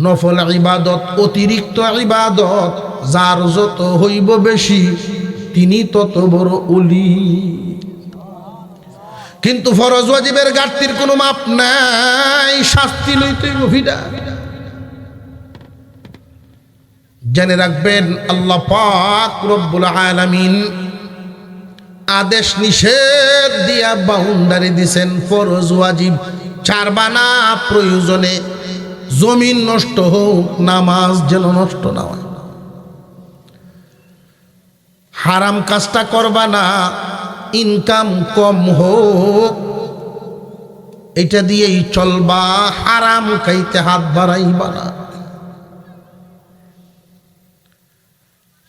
B: নফল ইবাদত অতিরিক্ত ইবাদত যার যত হইব বেশি, তিনি তত বড় ওলি। কিন্তু ফরজ ওয়াজিবের ঘাটতির কোনো মাপ নাই, শাস্তি লইতে গভীরা। জেনে রাখবেন, আল্লাহ পাক রব্বুল আলামিন আদেশ নিষেধ দিয়া বাউন্ডারি দিছেন, ফরজ ওয়াজিব ছাড়বা না। প্রয়োজনে জমিন নষ্ট হোক, নামাজ যেন নষ্ট না হয়। হারাম কাজটা করবা না, ইনকাম কম হোক, এটা দিয়েই চলবা। হারাম খাইতে হাত বাড়াইবা না।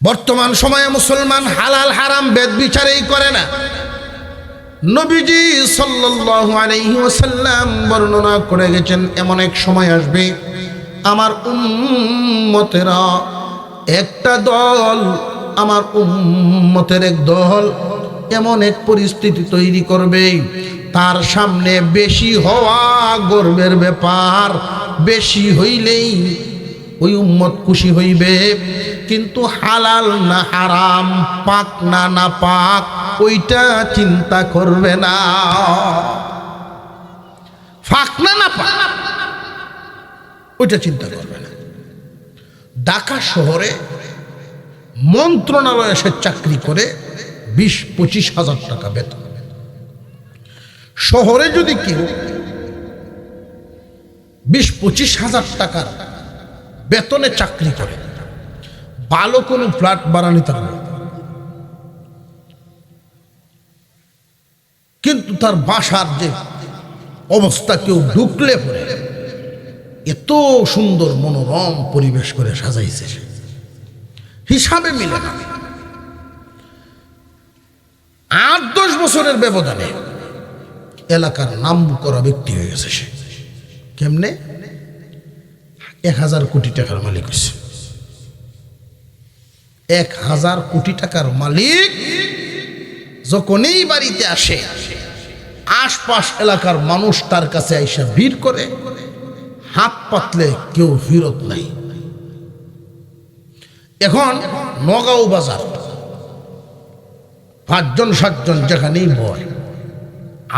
B: বর্তমান সময়ে মুসলমান হালাল হারাম বেদ বিচারেই করে না। নবীজি সাল্লাল্লাহু আলাইহি ওয়াসাল্লাম বর্ণনা করে গেছেন, এমন এক সময় আসবে আমার উম্মতেরা একটা দল, আমার উম্মতের এক দল এমন এক পরিস্থিতি তৈরি করবে, তার সামনে বেশি হওয়া গর্বের ব্যাপার। বেশি হইলেই ওই উম্মত খুশি হইবে, কিন্তু হালাল না হারাম, পাক না না পাক, ওইটা চিন্তা করবে না। পাক না না পাক, ওইটা চিন্তা করবে না। ঢাকা শহরে মন্ত্রণালয়ে সে চাকরি করে 20-25 হাজার টাকা বেতন। শহরে যদি কেউ 20-25 হাজার টাকার বেতনে চাকরি করে, ভালো কোনো ফ্ল্যাট ভাড়া নিতে হবে, কিন্তু তার বাসার যে অবস্থা, কেউ ঢুকলে পরে এত সুন্দর মনোরম পরিবেশ করে সাজাইছে, হিসাবে মিলে না। 8-10 বছরের ব্যবধানে এলাকার নাম করা ব্যক্তি হয়ে গেছে সে। কেমনে? 1000 কোটি টাকার মালিক হয়েছে। 1000 কোটি টাকার মালিক যখনই বাড়িতে আসে, আশপাশ এলাকার মানুষ তার কাছে আইসা ভিড় করে, হাত পাতলে কেউ ফিরত নাই। এখন নগাঁও বাজার 5জন-7জন যেখানেই বয়,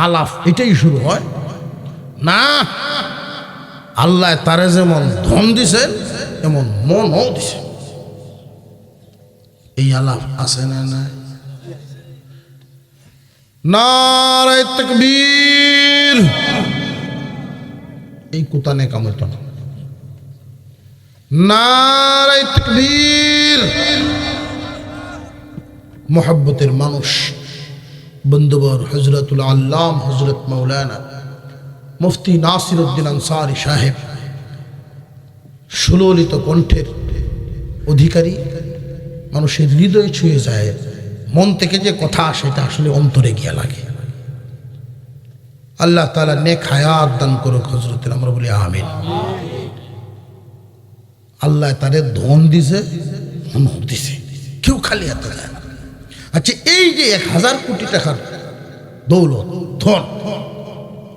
B: আলাপ এটাই শুরু হয় না। আল্লাহ তারে যেমন ধন দিছেন, এমন মনও দিছে। এই আলাপ আছে না? নারে তাকবীর। এই কুতানে কামত না। নারে তাকবীর। মোহাব্বতের মানুষ বন্ধুবর হজরতুল আল্লাম হজরত মৌলানা মুফতি নাসির উদ্দিন আনসারী সাহেব সুললিত কণ্ঠের অধিকারী, মানুষের হৃদয় ছুঁয়ে যায়, মন থেকে যে কথা সেটা আসলে অন্তরে গিয়া লাগে। আল্লাহ তাআলা নেক হায়াত দান করুক হজরতের, আমরা বলি আমিন। আল্লাহ তারে ধন দিছে, মনোহর দিছে, কেউ খালি হাতে দেয় না। আচ্ছা, এই যে 1000 কোটি টাকার দৌলত ধন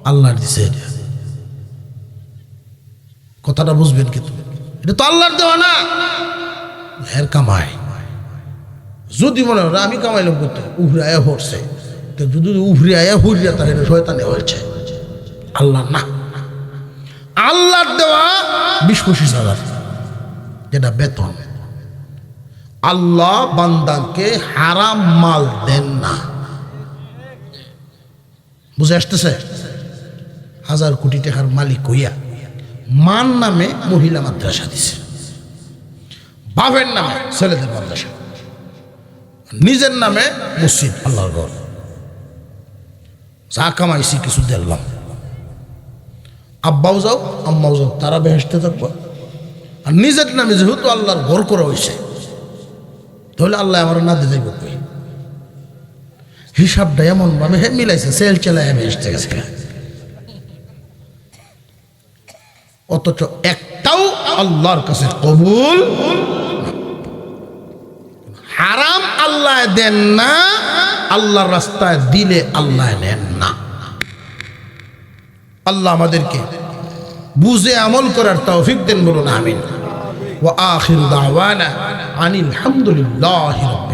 B: আল্লাহর দিছে, এটা কথাটা বুঝবেন, কিন্তু এটা তো আল্লাহর দেওয়া না, এর কামাই। যদি মনে হয় আমি কামাইলাম করতে, উভরে আয়া পড়ছে, যদি উভরে আয়া হুরিয়া তার এটা শয়তানে হয়েছে, আল্লাহ না। আল্লাহর দেওয়া 20-25 হাজার, যেটা বেতন। আল্লাহ বান্দাকে হারাম মাল দেন না, বুঝে আসতেছে? 1000 কোটি টাকার মালিক হইয়া মান নামে মহিলা মাদ্রাসা দিছে, বাপের নামে ছেলেদের মাদ্রাসা, নিজের নামে মসজিদ, আল্লাহর ঘর। যা কামাইছি কিছু দিলাম, আব্বাও যাও আম্মাও যাও, তারা বেহেশতে থাকবো। আর নিজের নামে যেহেতু আল্লাহর ঘর করা হয়েছে, তাহলে আল্লাহ আমার না দিয়ে যাইব কই? হিসাবটা এমন ভাবে মিলাইছে, সেল চেলায় বেহেশতে গেছে, অথচ একটাও আল্লাহর কাছে কবুল। হারাম আল্লাহ দেন না, আল্লাহর রাস্তায় দিলে আল্লাহ নেন না। আল্লাহ আমাদেরকে বুঝে আমল করার তৌফিক দেন, বলুন আমিন। ওয়া আখিরু দাওয়ানা আনিল হামদুলিল্লাহি রাব্বিল